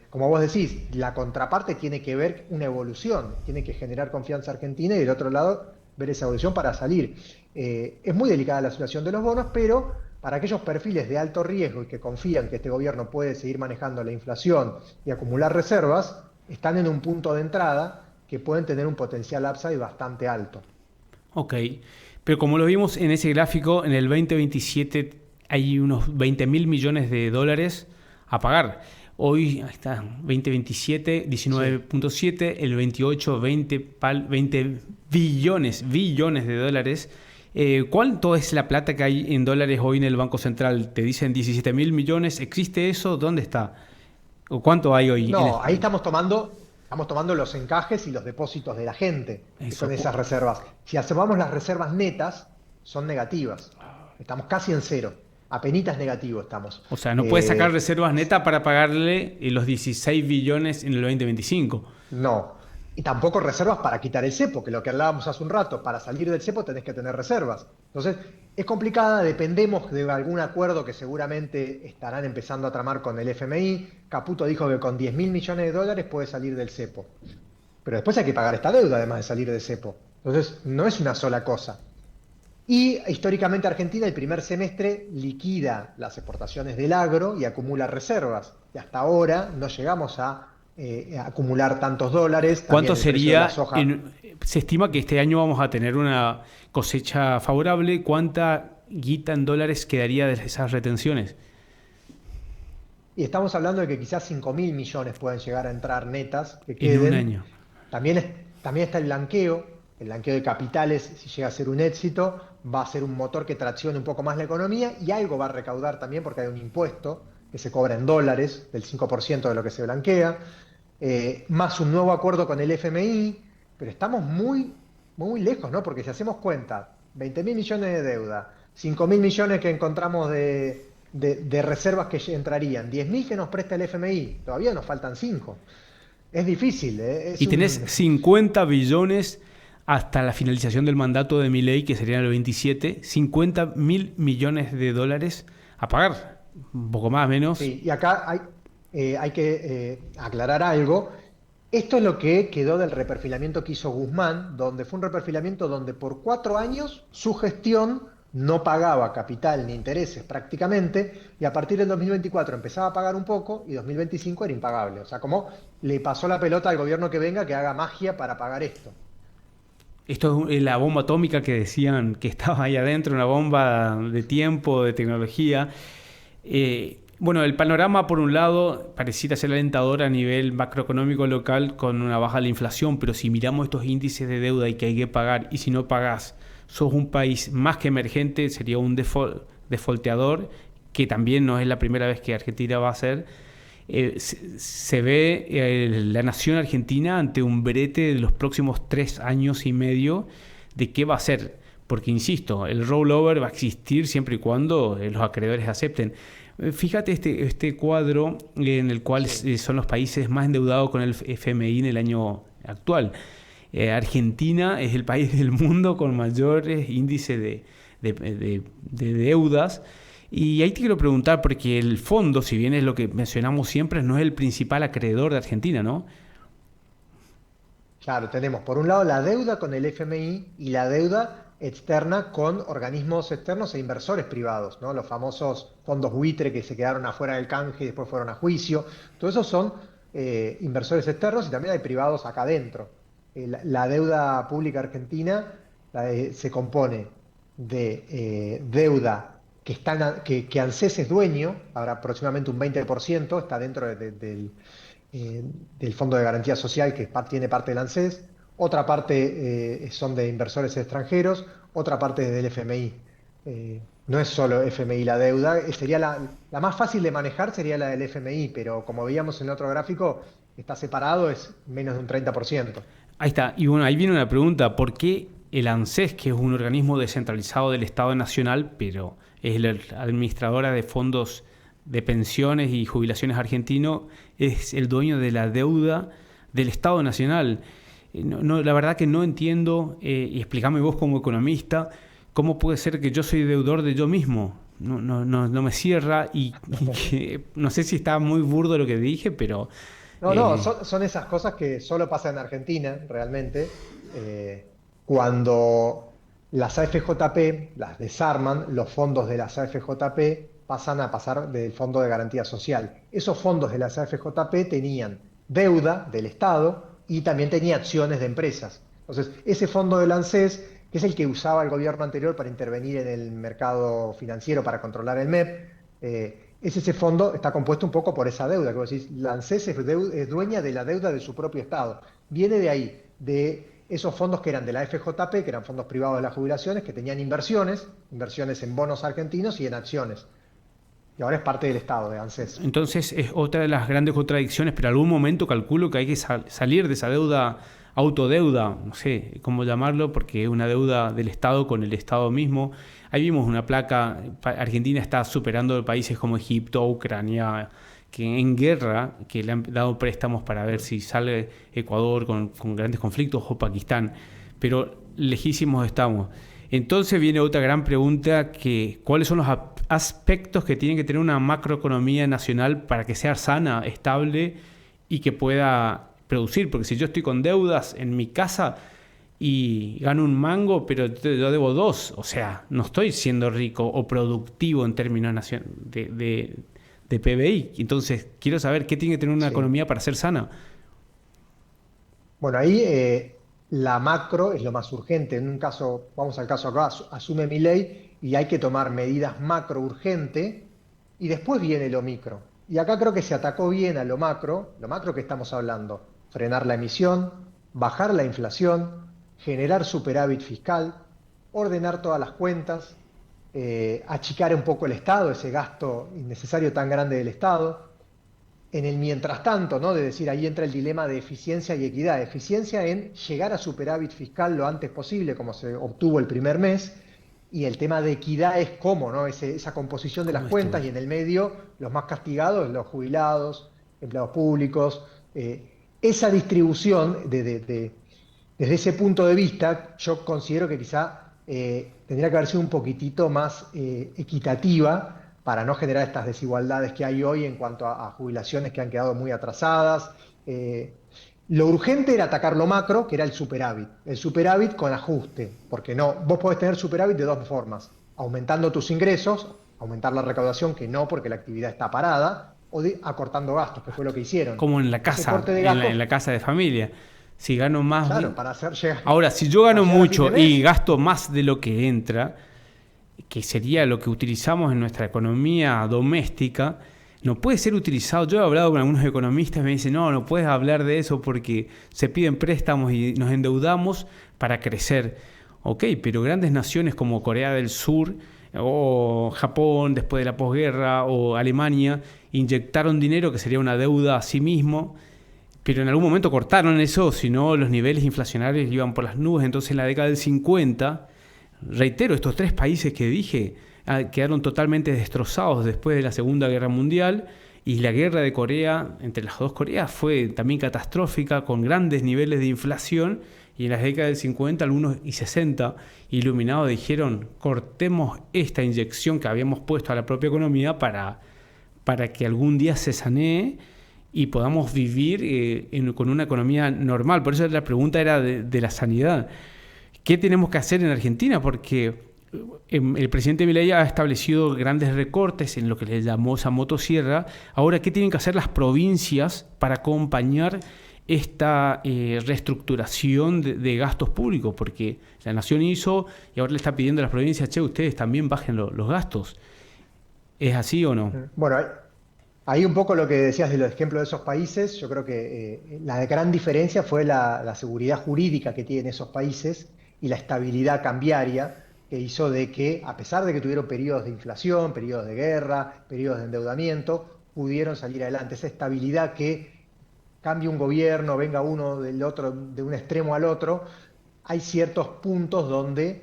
Como vos decís, la contraparte tiene que ver una evolución, tiene que generar confianza argentina y del otro lado ver esa evolución para salir. Es muy delicada la situación de los bonos, pero para aquellos perfiles de alto riesgo y que confían que este gobierno puede seguir manejando la inflación y acumular reservas, están en un punto de entrada que pueden tener un potencial upside bastante alto. Ok, pero como lo vimos en ese gráfico, en el 2027 hay unos 20.000 millones de dólares a pagar. Hoy está 2027, 19.7, el 28, 20 billones de dólares. ¿Cuánto es la plata que hay en dólares hoy en el Banco Central? Te dicen 17.000 millones. ¿Existe eso? ¿Dónde está? ¿O cuánto hay hoy? No, ahí estamos tomando los encajes y los depósitos de la gente, que son esas reservas. Si observamos las reservas netas, son negativas. estamos casi en cero, apenitas negativo estamos. O sea, no puedes sacar reservas netas para pagarle los 16 billones en el 2025. No. Y tampoco reservas para quitar el cepo, que lo que hablábamos hace un rato, para salir del cepo tenés que tener reservas. Entonces, es complicada, dependemos de algún acuerdo que seguramente estarán empezando a tramar con el FMI. Caputo dijo que con 10.000 millones de dólares puede salir del cepo. Pero después hay que pagar esta deuda además de salir del cepo. Entonces, no es una sola cosa. Y históricamente Argentina el primer semestre liquida las exportaciones del agro y acumula reservas. Y hasta ahora no llegamos a acumular tantos dólares. ¿Cuánto sería? Se estima que este año vamos a tener una cosecha favorable. ¿Cuánta guita en dólares quedaría de esas retenciones? Y estamos hablando de que quizás 5.000 millones pueden llegar a entrar netas que queden. En un año. También está el blanqueo. El blanqueo de capitales, si llega a ser un éxito, va a ser un motor que traccione un poco más la economía y algo va a recaudar también porque hay un impuesto que se cobra en dólares, del 5% de lo que se blanquea, más un nuevo acuerdo con el FMI, pero estamos muy, muy lejos, ¿no? Porque si hacemos cuenta, 20.000 millones de deuda, 5.000 millones que encontramos de reservas que entrarían, 10.000 que nos presta el FMI, todavía nos faltan 5. Es difícil. Y tenés 50 billones hasta la finalización del mandato de Milei, que sería el 27, 50.000 millones de dólares a pagar, un poco más, menos. Sí, y acá hay que aclarar algo. Esto es lo que quedó del reperfilamiento que hizo Guzmán, donde fue un reperfilamiento donde por 4 años su gestión no pagaba capital ni intereses prácticamente, y a partir del 2024 empezaba a pagar un poco y 2025 era impagable. O sea, como le pasó la pelota al gobierno que venga que haga magia para pagar esto. Esto es la bomba atómica que decían que estaba ahí adentro, una bomba de tiempo, de tecnología. Bueno, el panorama, por un lado, pareciera ser alentador a nivel macroeconómico local con una baja de la inflación, pero si miramos estos índices de deuda y que hay que pagar, y si no pagás, sos un país más que emergente, sería un defaulteador, que también no es la primera vez que Argentina va a hacer. Se ve la nación argentina ante un brete de los próximos 3 años y medio de qué va a hacer, porque insisto, el rollover va a existir siempre y cuando los acreedores acepten. Fíjate este cuadro en el cual son los países más endeudados con el FMI en el año actual. Argentina es el país del mundo con mayores índices de deudas. Y ahí te quiero preguntar, porque el fondo, si bien es lo que mencionamos siempre, no es el principal acreedor de Argentina, ¿no? Claro, tenemos por un lado la deuda con el FMI y la deuda externa con organismos externos e inversores privados, ¿no? Los famosos fondos buitre que se quedaron afuera del canje y después fueron a juicio. Todo eso son inversores externos y también hay privados acá adentro. La deuda pública argentina se compone de deuda que ANSES es dueño, ahora aproximadamente un 20%, está dentro del Fondo de Garantía Social, que tiene parte del ANSES, otra parte son de inversores extranjeros, otra parte es del FMI. No es solo FMI la deuda, sería la más fácil de manejar sería la del FMI, pero como veíamos en el otro gráfico, está separado, es menos de un 30%. Ahí está, y bueno, ahí viene una pregunta, ¿por qué el ANSES, que es un organismo descentralizado del Estado Nacional, pero es la administradora de fondos de pensiones y jubilaciones argentino, es el dueño de la deuda del Estado Nacional? No, la verdad que no entiendo, y explícame vos como economista, cómo puede ser que yo soy deudor de yo mismo. No me cierra y no sé si está muy burdo lo que dije, pero... No, son esas cosas que solo pasan en Argentina, realmente. Cuando las AFJP las desarman, los fondos de las AFJP pasan a pasar del Fondo de Garantía Social. Esos fondos de las AFJP tenían deuda del Estado y también tenía acciones de empresas. Entonces, ese fondo del ANSES, que es el que usaba el gobierno anterior para intervenir en el mercado financiero, para controlar el MEP, ese fondo está compuesto un poco por esa deuda. Que vos decís, la ANSES es dueña de la deuda de su propio Estado. Viene de ahí, de esos fondos que eran de la FJP, que eran fondos privados de las jubilaciones, que tenían inversiones en bonos argentinos y en acciones. Y ahora es parte del Estado, de ANSES. Entonces es otra de las grandes contradicciones, pero en algún momento calculo que hay que salir de esa deuda autodeuda, no sé cómo llamarlo, porque es una deuda del Estado con el Estado mismo. Ahí vimos una placa, Argentina está superando países como Egipto, Ucrania, que en guerra, que le han dado préstamos para ver si sale Ecuador con grandes conflictos, o Pakistán, pero lejísimos estamos. Entonces viene otra gran pregunta, que ¿cuáles son los aspectos que tiene que tener una macroeconomía nacional para que sea sana, estable y que pueda producir? Porque si yo estoy con deudas en mi casa y gano un mango, pero yo debo 2, o sea, no estoy siendo rico o productivo en términos de PBI. Entonces, quiero saber qué tiene que tener una economía para ser sana. Bueno, ahí la macro es lo más urgente. En un caso, vamos al caso acá, asume Milei y hay que tomar medidas macro urgente y después viene lo micro. Y acá creo que se atacó bien a lo macro que estamos hablando: frenar la emisión, bajar la inflación, generar superávit fiscal, ordenar todas las cuentas, achicar un poco el Estado, ese gasto innecesario tan grande del Estado. En el mientras tanto, ¿no? De decir, ahí entra el dilema de eficiencia y equidad. Eficiencia en llegar a superávit fiscal lo antes posible, como se obtuvo el primer mes, y el tema de equidad es cómo, ¿no? Esa composición de las cuentas, y en el medio los más castigados, los jubilados, empleados públicos. Esa distribución, desde ese punto de vista, yo considero que quizá tendría que haber sido un poquitito más equitativa, para no generar estas desigualdades que hay hoy en cuanto a jubilaciones que han quedado muy atrasadas. Lo urgente era atacar lo macro, que era el superávit con ajuste, porque no, vos podés tener superávit de dos formas: aumentando tus ingresos, aumentar la recaudación, que no, porque la actividad está parada, o acortando gastos, que fue lo que hicieron. Como en la casa, en la casa de familia. Si gano más... Claro, para hacer llegar... Ahora, si yo gano mucho y gasto más de lo que entra, que sería lo que utilizamos en nuestra economía doméstica, no puede ser utilizado. Yo he hablado con algunos economistas y me dicen, no puedes hablar de eso porque se piden préstamos y nos endeudamos para crecer. Ok, pero grandes naciones como Corea del Sur o Japón después de la posguerra o Alemania inyectaron dinero, que sería una deuda a sí mismo, pero en algún momento cortaron eso, si no los niveles inflacionarios iban por las nubes. Entonces en la década del 50... reitero, estos 3 países que dije quedaron totalmente destrozados después de la Segunda Guerra Mundial, y la guerra de Corea, entre las dos Coreas, fue también catastrófica, con grandes niveles de inflación, y en las décadas del 50, algunos y 60, iluminados dijeron, cortemos esta inyección que habíamos puesto a la propia economía para que algún día se sanee y podamos vivir con una economía normal. Por eso la pregunta era de la sanidad. ¿Qué tenemos que hacer en Argentina? Porque el presidente Milei ha establecido grandes recortes en lo que le llamó esa motosierra. Ahora, ¿qué tienen que hacer las provincias para acompañar esta reestructuración de gastos públicos? Porque la nación hizo y ahora le está pidiendo a las provincias, ustedes también bajen los gastos. ¿Es así o no? Bueno, ahí un poco lo que decías de los ejemplos de esos países, yo creo que la gran diferencia fue la seguridad jurídica que tienen esos países y la estabilidad cambiaria, que hizo de que, a pesar de que tuvieron periodos de inflación, periodos de guerra, periodos de endeudamiento, pudieron salir adelante. Esa estabilidad que cambie un gobierno, venga uno del otro, de un extremo al otro, hay ciertos puntos donde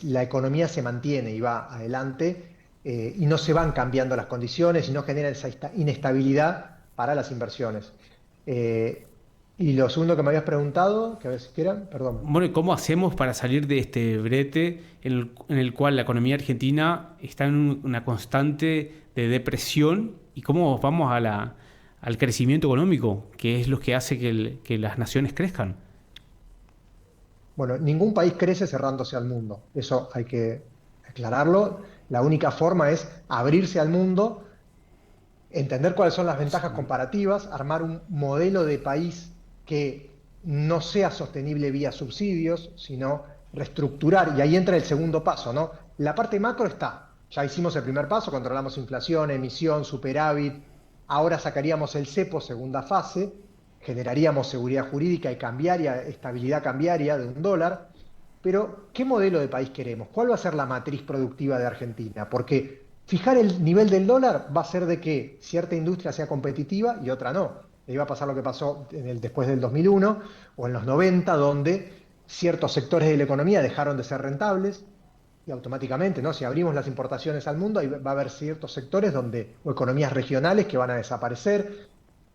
la economía se mantiene y va adelante, y no se van cambiando las condiciones y no generan esa inestabilidad para las inversiones. Y lo segundo que me habías preguntado, que a ver si quieran, perdón. Bueno, ¿y cómo hacemos para salir de este brete en el cual la economía argentina está en una constante de depresión? ¿Y cómo vamos al crecimiento económico, que es lo que hace que las naciones crezcan? Bueno, ningún país crece cerrándose al mundo. Eso hay que aclararlo. La única forma es abrirse al mundo, entender cuáles son las ventajas comparativas, armar un modelo de país que no sea sostenible vía subsidios, sino reestructurar, y ahí entra el segundo paso, ¿no? La parte macro está, ya hicimos el primer paso, controlamos inflación, emisión, superávit, ahora sacaríamos el cepo, segunda fase, generaríamos seguridad jurídica y cambiaria, estabilidad cambiaria de $1, pero ¿qué modelo de país queremos? ¿Cuál va a ser la matriz productiva de Argentina? Porque fijar el nivel del dólar va a ser de que cierta industria sea competitiva y otra no. le iba a pasar lo que pasó después del 2001 o en los 90, donde ciertos sectores de la economía dejaron de ser rentables y automáticamente, ¿no? Si abrimos las importaciones al mundo, va a haber ciertos sectores o economías regionales que van a desaparecer.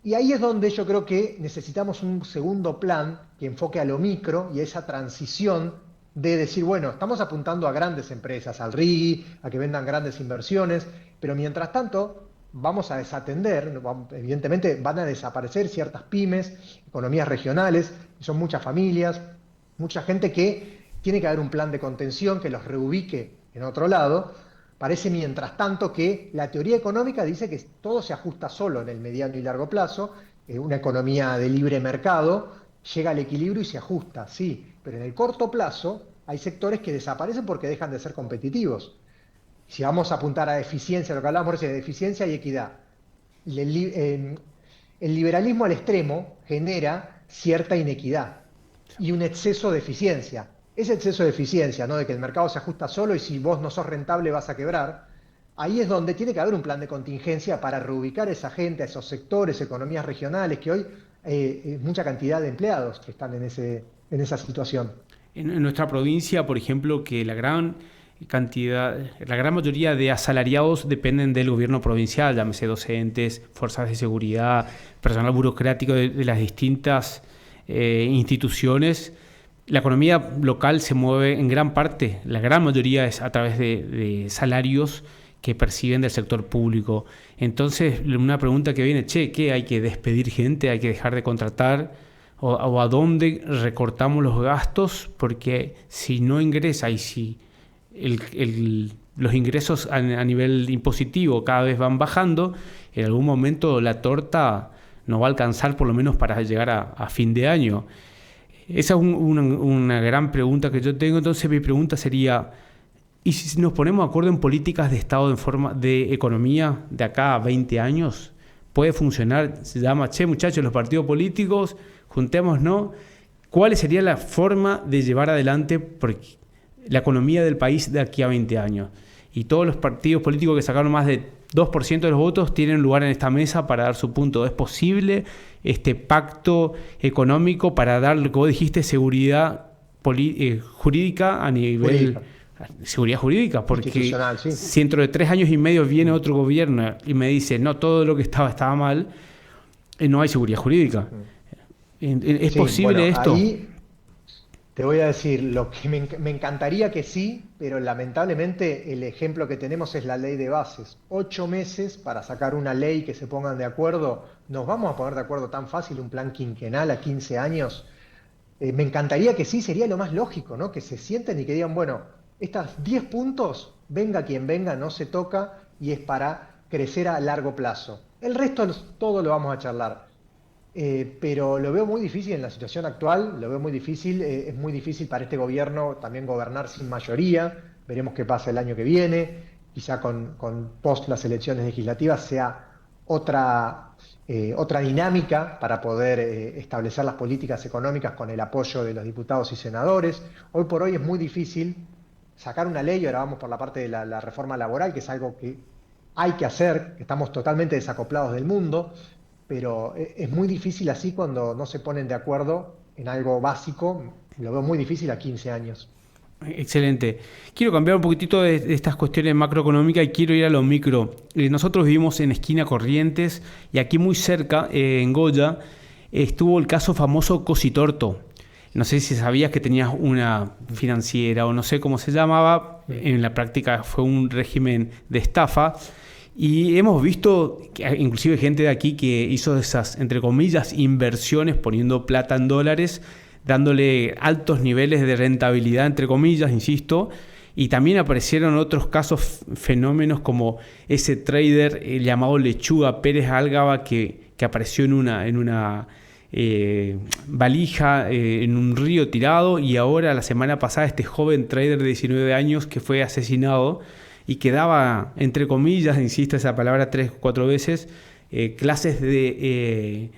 Y ahí es donde yo creo que necesitamos un segundo plan que enfoque a lo micro y a esa transición de decir, bueno, estamos apuntando a grandes empresas, al RIGI, a que vendan grandes inversiones, pero mientras tanto vamos a desatender, evidentemente van a desaparecer ciertas pymes, economías regionales, son muchas familias, mucha gente que tiene que haber un plan de contención que los reubique en otro lado. Parece, mientras tanto, que la teoría económica dice que todo se ajusta solo en el mediano y largo plazo. Una economía de libre mercado llega al equilibrio y se ajusta, sí, pero en el corto plazo hay sectores que desaparecen porque dejan de ser competitivos. Si vamos a apuntar a eficiencia, lo que hablamos recién de eficiencia y equidad, el liberalismo al extremo genera cierta inequidad y un exceso de eficiencia. Ese exceso de eficiencia, ¿no? De que el mercado se ajusta solo y si vos no sos rentable vas a quebrar, ahí es donde tiene que haber un plan de contingencia para reubicar a esa gente, a esos sectores, economías regionales, que hoy mucha cantidad de empleados que están en esa situación. En nuestra provincia, por ejemplo, que la gran mayoría de asalariados dependen del gobierno provincial, llámese docentes, fuerzas de seguridad, personal burocrático de las distintas instituciones. La economía local se mueve en gran parte, la gran mayoría es a través de salarios que perciben del sector público. Entonces, una pregunta que viene, ¿qué hay que despedir gente? ¿Hay que dejar de contratar? ¿O a dónde recortamos los gastos? Porque si no ingresa y si los ingresos a nivel impositivo cada vez van bajando, en algún momento la torta no va a alcanzar por lo menos para llegar a fin de año. Esa es una gran pregunta que yo tengo. Entonces mi pregunta sería, ¿y si nos ponemos de acuerdo en políticas de Estado en forma de economía de acá a 20 años? ¿Puede funcionar? Se llama, muchachos, los partidos políticos, juntémonos. ¿Cuál sería la forma de llevar adelante la economía del país de aquí a 20 años? Y todos los partidos políticos que sacaron más de 2% de los votos tienen lugar en esta mesa para dar su punto. ¿Es posible este pacto económico para dar, lo que vos dijiste, seguridad jurídica a nivel... Seguridad jurídica, porque sí. Si dentro de 3 años y medio viene otro gobierno y me dice, no, todo lo que estaba mal, no hay seguridad jurídica. ¿Es posible esto? Ahí te voy a decir, lo que me encantaría que sí, pero lamentablemente el ejemplo que tenemos es la ley de bases. 8 meses para sacar una ley que se pongan de acuerdo. ¿Nos vamos a poner de acuerdo tan fácil un plan quinquenal a 15 años? Me encantaría que sí, sería lo más lógico, ¿no? Que se sienten y que digan, bueno, estos 10 puntos, venga quien venga, no se toca y es para crecer a largo plazo. El resto todo lo vamos a charlar. Pero lo veo muy difícil en la situación actual, lo veo muy difícil, es muy difícil para este gobierno también gobernar sin mayoría, veremos qué pasa el año que viene, quizá con post las elecciones legislativas sea otra dinámica para poder establecer las políticas económicas con el apoyo de los diputados y senadores. Hoy por hoy es muy difícil sacar una ley, ahora vamos por la parte de la reforma laboral, que es algo que hay que hacer, estamos totalmente desacoplados del mundo, pero es muy difícil así cuando no se ponen de acuerdo en algo básico, lo veo muy difícil a 15 años. Excelente. Quiero cambiar un poquitito de estas cuestiones macroeconómicas y quiero ir a lo micro. Nosotros vivimos en esquina Corrientes y aquí muy cerca, en Goya, estuvo el caso famoso Cositorto. No sé si sabías que tenías una financiera o no sé cómo se llamaba. En la práctica fue un régimen de estafa. Y hemos visto que inclusive gente de aquí que hizo esas, entre comillas, inversiones poniendo plata en dólares, dándole altos niveles de rentabilidad, entre comillas, insisto. Y también aparecieron otros casos, fenómenos como ese trader llamado Lechuga Pérez Álgaba que apareció en una valija en un río tirado, y ahora la semana pasada este joven trader de 19 años que fue asesinado y que daba, entre comillas, insisto esa palabra 3 o 4 veces, clases de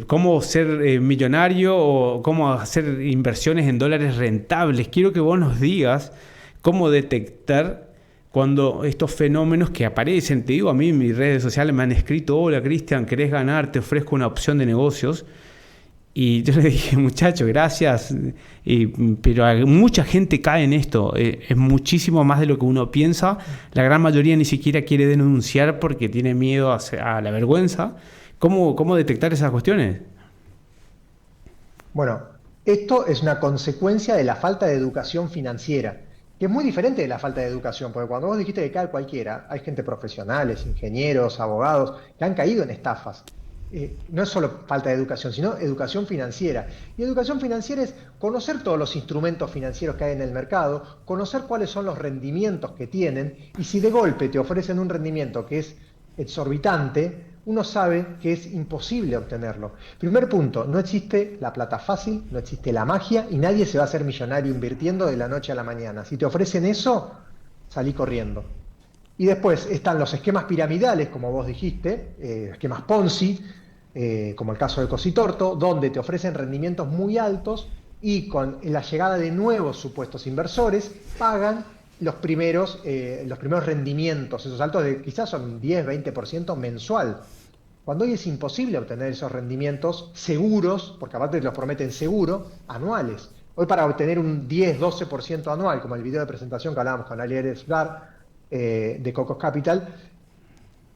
cómo ser millonario o cómo hacer inversiones en dólares rentables. Quiero que vos nos digas cómo detectar cuando estos fenómenos que aparecen, te digo, a mí en mis redes sociales me han escrito: hola Cristian, ¿querés ganar? Te ofrezco una opción de negocios. Y yo le dije: muchacho, gracias, pero mucha gente cae en esto, es muchísimo más de lo que uno piensa. La gran mayoría ni siquiera quiere denunciar porque tiene miedo a la vergüenza. ¿Cómo detectar esas cuestiones? Bueno, esto es una consecuencia de la falta de educación financiera, que es muy diferente de la falta de educación, porque cuando vos dijiste que cae cualquiera, hay gente profesionales, ingenieros, abogados, que han caído en estafas. No es solo falta de educación, sino educación financiera. Y educación financiera es conocer todos los instrumentos financieros que hay en el mercado, conocer cuáles son los rendimientos que tienen, y si de golpe te ofrecen un rendimiento que es exorbitante, uno sabe que es imposible obtenerlo. Primer punto: no existe la plata fácil, no existe la magia, y nadie se va a hacer millonario invirtiendo de la noche a la mañana. Si te ofrecen eso, salí corriendo. Y después están los esquemas piramidales, como vos dijiste, esquemas Ponzi, como el caso de Cositorto, donde te ofrecen rendimientos muy altos y con la llegada de nuevos supuestos inversores pagan los primeros rendimientos, esos altos de quizás son 10-20% mensual. Cuando hoy es imposible obtener esos rendimientos seguros, porque aparte te los prometen seguro, anuales. Hoy para obtener un 10-12% anual, como el video de presentación que hablábamos con Ali Slar, de Cocos Capital,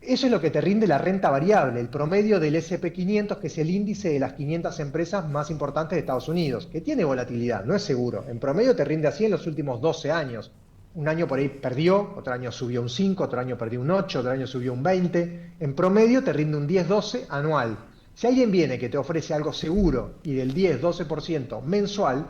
eso es lo que te rinde la renta variable, el promedio del S&P 500, que es el índice de las 500 empresas más importantes de Estados Unidos, que tiene volatilidad, no es seguro. En promedio te rinde así en los últimos 12 años. Un año por ahí perdió, otro año subió un 5, otro año perdió un 8, otro año subió un 20. En promedio te rinde un 10-12 anual. Si alguien viene que te ofrece algo seguro y del 10-12% mensual,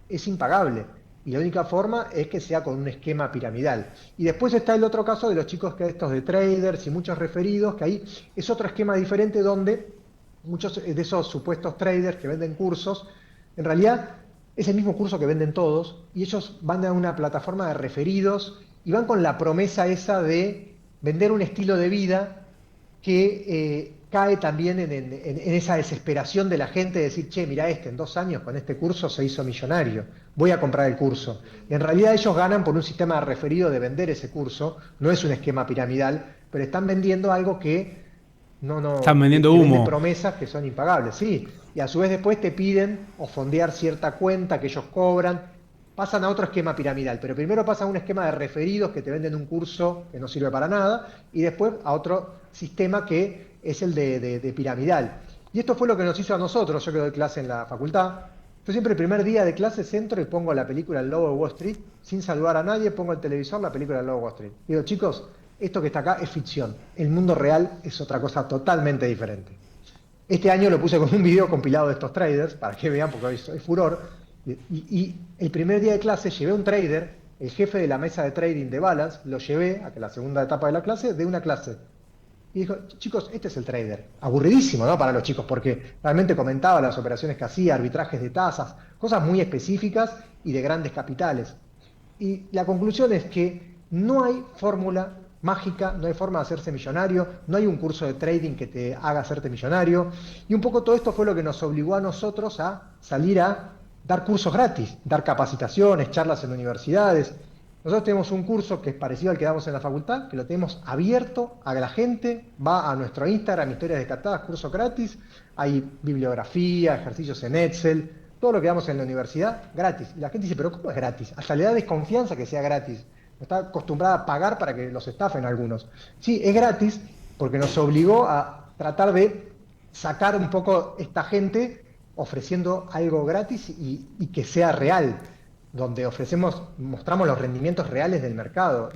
es impagable. Y la única forma es que sea con un esquema piramidal. Y después está el otro caso de los chicos que estos de traders y muchos referidos, que ahí es otro esquema diferente donde muchos de esos supuestos traders que venden cursos, en realidad es el mismo curso que venden todos, y ellos van a una plataforma de referidos y van con la promesa esa de vender un estilo de vida que cae también en esa desesperación de la gente de decir: che, mira, en 2 años con este curso se hizo millonario, voy a comprar el curso. Y en realidad ellos ganan por un sistema de referido de vender ese curso, no es un esquema piramidal, pero están vendiendo algo que no están vendiendo que humo. venden promesas que son impagables, sí. Y a su vez después te piden o fondear cierta cuenta que ellos cobran, pasan a otro esquema piramidal, pero primero pasan a un esquema de referidos que te venden un curso que no sirve para nada, y después a otro sistema que es el de piramidal. Y esto fue lo que nos hizo a nosotros. Yo que doy clase en la facultad, yo siempre el primer día de clase entro y pongo la película El Lobo de Wall Street, sin saludar a nadie, pongo el televisor, la película El Lobo de Wall Street. Digo: chicos, esto que está acá es ficción, el mundo real es otra cosa totalmente diferente. Este año lo puse con un video compilado de estos traders, para que vean, porque hoy es furor, y el primer día de clase llevé a un trader, el jefe de la mesa de trading de Balance, lo llevé a que la segunda etapa de la clase, de una clase. Y dijo: chicos, este es el trader. Aburridísimo, ¿no? Para los chicos, porque realmente comentaba las operaciones que hacía, arbitrajes de tasas, cosas muy específicas y de grandes capitales. Y la conclusión es que no hay fórmula mágica, no hay forma de hacerse millonario, no hay un curso de trading que te haga hacerte millonario. Y un poco todo esto fue lo que nos obligó a nosotros a salir a dar cursos gratis, dar capacitaciones, charlas en universidades. Nosotros tenemos un curso que es parecido al que damos en la facultad, que lo tenemos abierto a la gente, va a nuestro Instagram, Historias Descartadas, curso gratis, hay bibliografía, ejercicios en Excel, todo lo que damos en la universidad, gratis. Y la gente dice: ¿pero cómo es gratis? Hasta le da desconfianza que sea gratis. Está acostumbrada a pagar para que los estafen algunos. Sí, es gratis porque nos obligó a tratar de sacar un poco esta gente ofreciendo algo gratis y que sea real, donde mostramos los rendimientos reales del mercado.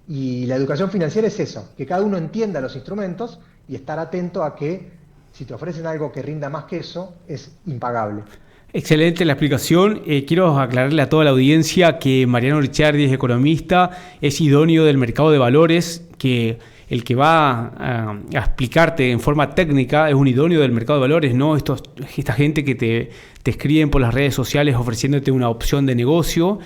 Y la educación financiera es eso, que cada uno entienda los instrumentos y estar atento a que si te ofrecen algo que rinda más que eso, es impagable. Excelente la explicación. Quiero aclararle a toda la audiencia que Mariano Ricciardi es economista, es idóneo del mercado de valores, que el que va a explicarte en forma técnica es un idóneo del mercado de valores, no esta gente que te escriben por las redes sociales ofreciéndote una opción de negocio.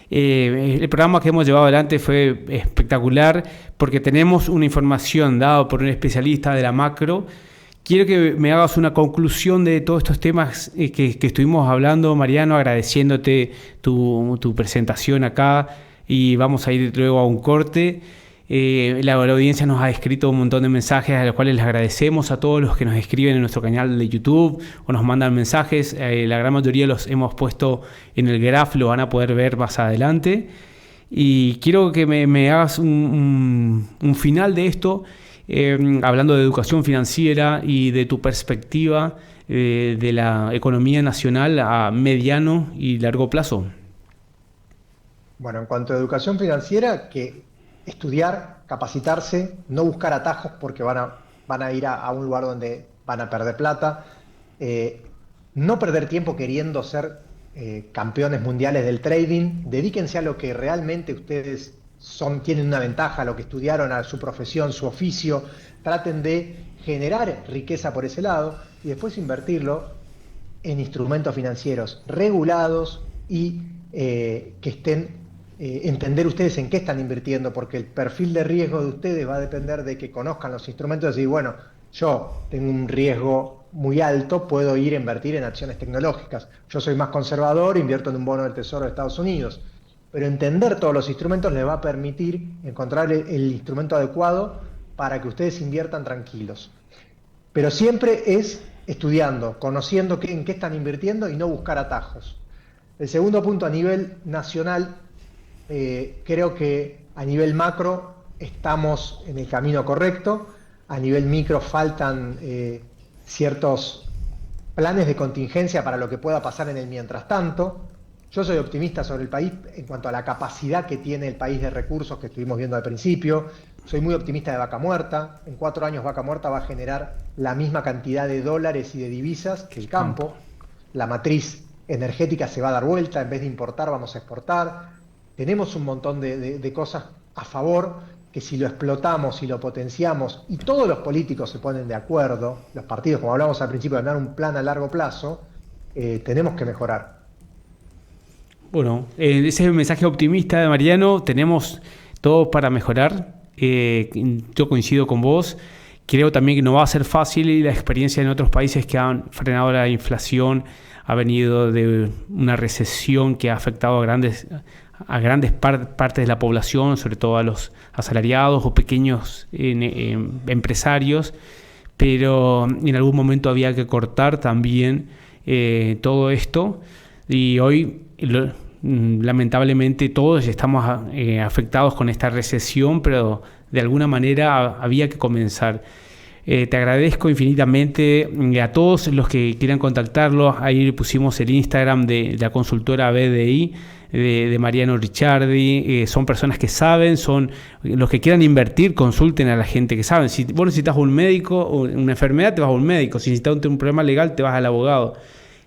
El programa que hemos llevado adelante fue espectacular porque tenemos una información dada por un especialista de la macro. Quiero que me hagas una conclusión de todos estos temas que estuvimos hablando, Mariano, agradeciéndote tu presentación acá. y vamos a ir luego a un corte. La audiencia nos ha escrito un montón de mensajes a los cuales les agradecemos a todos los que nos escriben en nuestro canal de YouTube o nos mandan mensajes. La gran mayoría los hemos puesto en el graph, lo van a poder ver más adelante. Y quiero que me hagas un final de esto, hablando de educación financiera y de tu perspectiva de la economía nacional a mediano y largo plazo. Bueno, en cuanto a educación financiera, que estudiar, capacitarse, no buscar atajos porque van a ir a un lugar donde van a perder plata, no perder tiempo queriendo ser campeones mundiales del trading, dedíquense a lo que realmente ustedes tienen una ventaja, a lo que estudiaron, a su profesión, su oficio, traten de generar riqueza por ese lado y después invertirlo en instrumentos financieros regulados y que estén entender ustedes en qué están invirtiendo, porque el perfil de riesgo de ustedes va a depender de que conozcan los instrumentos y decir, bueno, yo tengo un riesgo muy alto, puedo ir a invertir en acciones tecnológicas. Yo soy más conservador, invierto en un bono del Tesoro de Estados Unidos. Pero entender todos los instrumentos les va a permitir encontrar el instrumento adecuado para que ustedes inviertan tranquilos. Pero siempre es estudiando, conociendo en qué están invirtiendo y no buscar atajos. El segundo punto, a nivel nacional, creo que a nivel macro estamos en el camino correcto. A nivel micro faltan ciertos planes de contingencia para lo que pueda pasar en el mientras tanto. Yo soy optimista sobre el país en cuanto a la capacidad que tiene el país de recursos que estuvimos viendo al principio. Soy muy optimista de Vaca Muerta. En 4 años Vaca Muerta va a generar la misma cantidad de dólares y de divisas que el campo. La matriz energética se va a dar vuelta, en vez de importar vamos a exportar. Tenemos un montón de cosas a favor que si lo explotamos y lo potenciamos y todos los políticos se ponen de acuerdo, los partidos, como hablamos al principio, de dar un plan a largo plazo, tenemos que mejorar. Bueno, ese es el mensaje optimista de Mariano. Tenemos todo para mejorar. Yo coincido con vos. Creo también que no va a ser fácil y la experiencia en otros países que han frenado la inflación ha venido de una recesión que ha afectado a grandes partes de la población, sobre todo a los asalariados o pequeños empresarios, pero en algún momento había que cortar también todo esto y hoy lamentablemente todos estamos afectados con esta recesión, pero de alguna manera había que comenzar. Te agradezco infinitamente a todos los que quieran contactarlos. Ahí pusimos el Instagram de la consultora BDI, de Mariano Ricciardi. Son personas que saben, son los que quieran invertir, consulten a la gente que sabe. Si vos necesitas un médico o una enfermedad, te vas a un médico. Si necesitas un problema legal, te vas al abogado.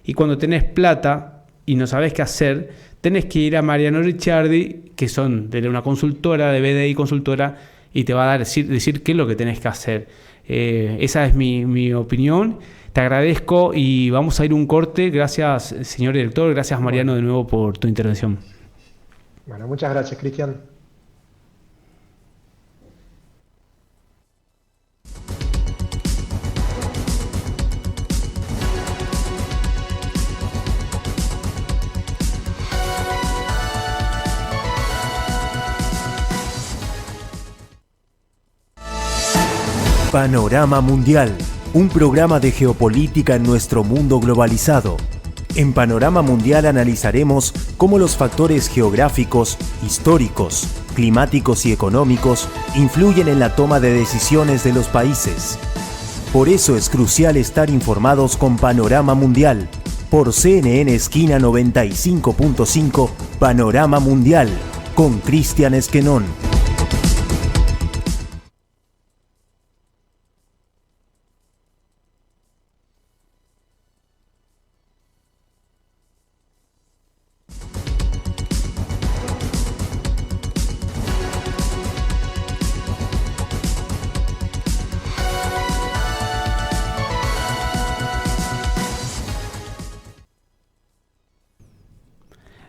Y cuando tenés plata y no sabés qué hacer, tenés que ir a Mariano Ricciardi, que son de una consultora, de BDI Consultora, y te va a decir qué es lo que tenés que hacer. Esa es mi opinión. Te agradezco y vamos a ir un corte. Gracias, señor director. Gracias, Mariano, de nuevo por tu intervención. Bueno, muchas gracias, Cristian. Panorama Mundial, un programa de geopolítica en nuestro mundo globalizado. En Panorama Mundial analizaremos cómo los factores geográficos, históricos, climáticos y económicos influyen en la toma de decisiones de los países. Por eso es crucial estar informados con Panorama Mundial, por CNN Esquina 95.5, Panorama Mundial, con Cristian Esquenón.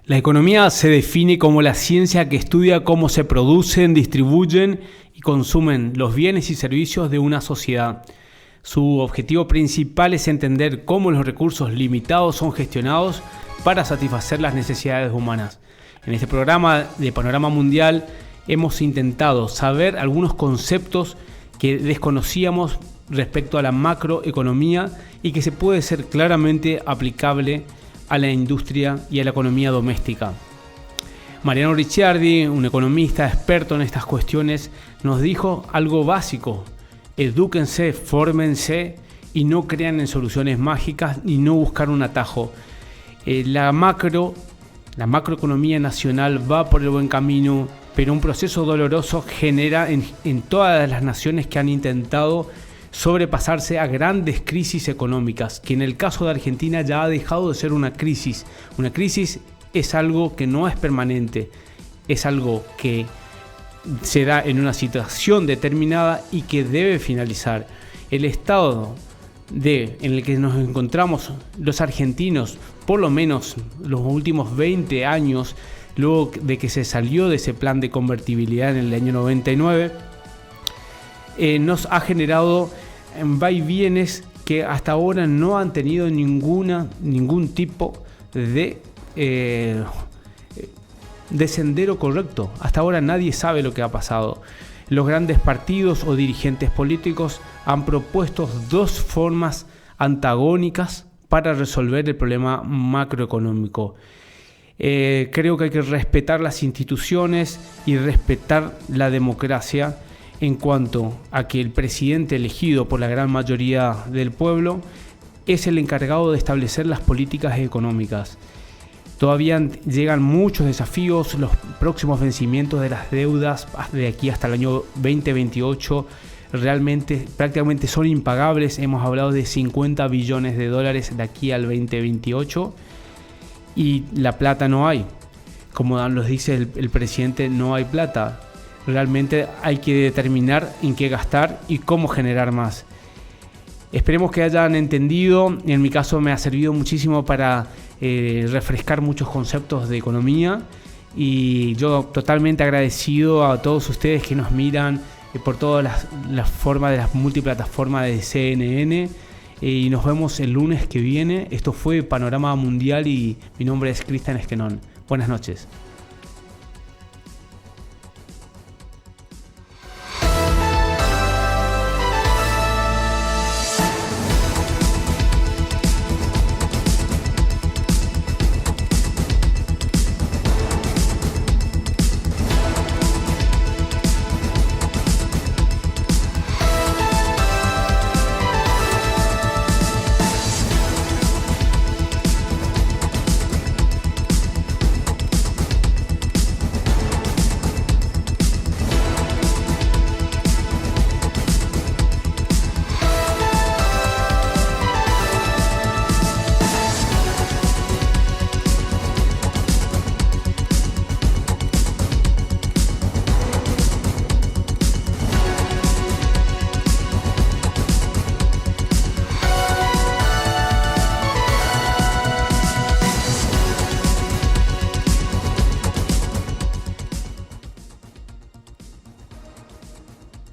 La economía se define como la ciencia que estudia cómo se producen, distribuyen y consumen los bienes y servicios de una sociedad. Su objetivo principal es entender cómo los recursos limitados son gestionados para satisfacer las necesidades humanas. En este programa de Panorama Mundial hemos intentado saber algunos conceptos que desconocíamos respecto a la macroeconomía y que se puede ser claramente aplicable a la industria y a la economía doméstica. Mariano Ricciardi, un economista experto en estas cuestiones, nos dijo algo básico: edúquense, fórmense y no crean en soluciones mágicas y no buscar un atajo. La macroeconomía nacional va por el buen camino, pero un proceso doloroso genera en todas las naciones que han intentado sobrepasarse a grandes crisis económicas, que en el caso de Argentina ya ha dejado de ser una crisis. Una crisis es algo que no es permanente, es algo que se da en una situación determinada y que debe finalizar. El estado en el que nos encontramos los argentinos, por lo menos los últimos 20 años, luego de que se salió de ese plan de convertibilidad en el año 99, nos ha generado vaivienes que hasta ahora no han tenido ningún tipo de sendero correcto. Hasta ahora nadie sabe lo que ha pasado. Los grandes partidos o dirigentes políticos han propuesto dos formas antagónicas para resolver el problema macroeconómico. Creo que hay que respetar las instituciones y respetar la democracia en cuanto a que el presidente elegido por la gran mayoría del pueblo es el encargado de establecer las políticas económicas. Todavía llegan muchos desafíos, los próximos vencimientos de las deudas de aquí hasta el año 2028 realmente prácticamente son impagables. Hemos hablado de 50 billones de dólares de aquí al 2028 y la plata no hay. Como nos dice el presidente, no hay plata. Realmente hay que determinar en qué gastar y cómo generar más. Esperemos que hayan entendido. En mi caso me ha servido muchísimo para refrescar muchos conceptos de economía, y yo totalmente agradecido a todos ustedes que nos miran por todas las formas de las multiplataformas de CNN, y nos vemos el lunes que viene. Esto fue Panorama Mundial y mi nombre es Cristian Esquenón. Buenas noches.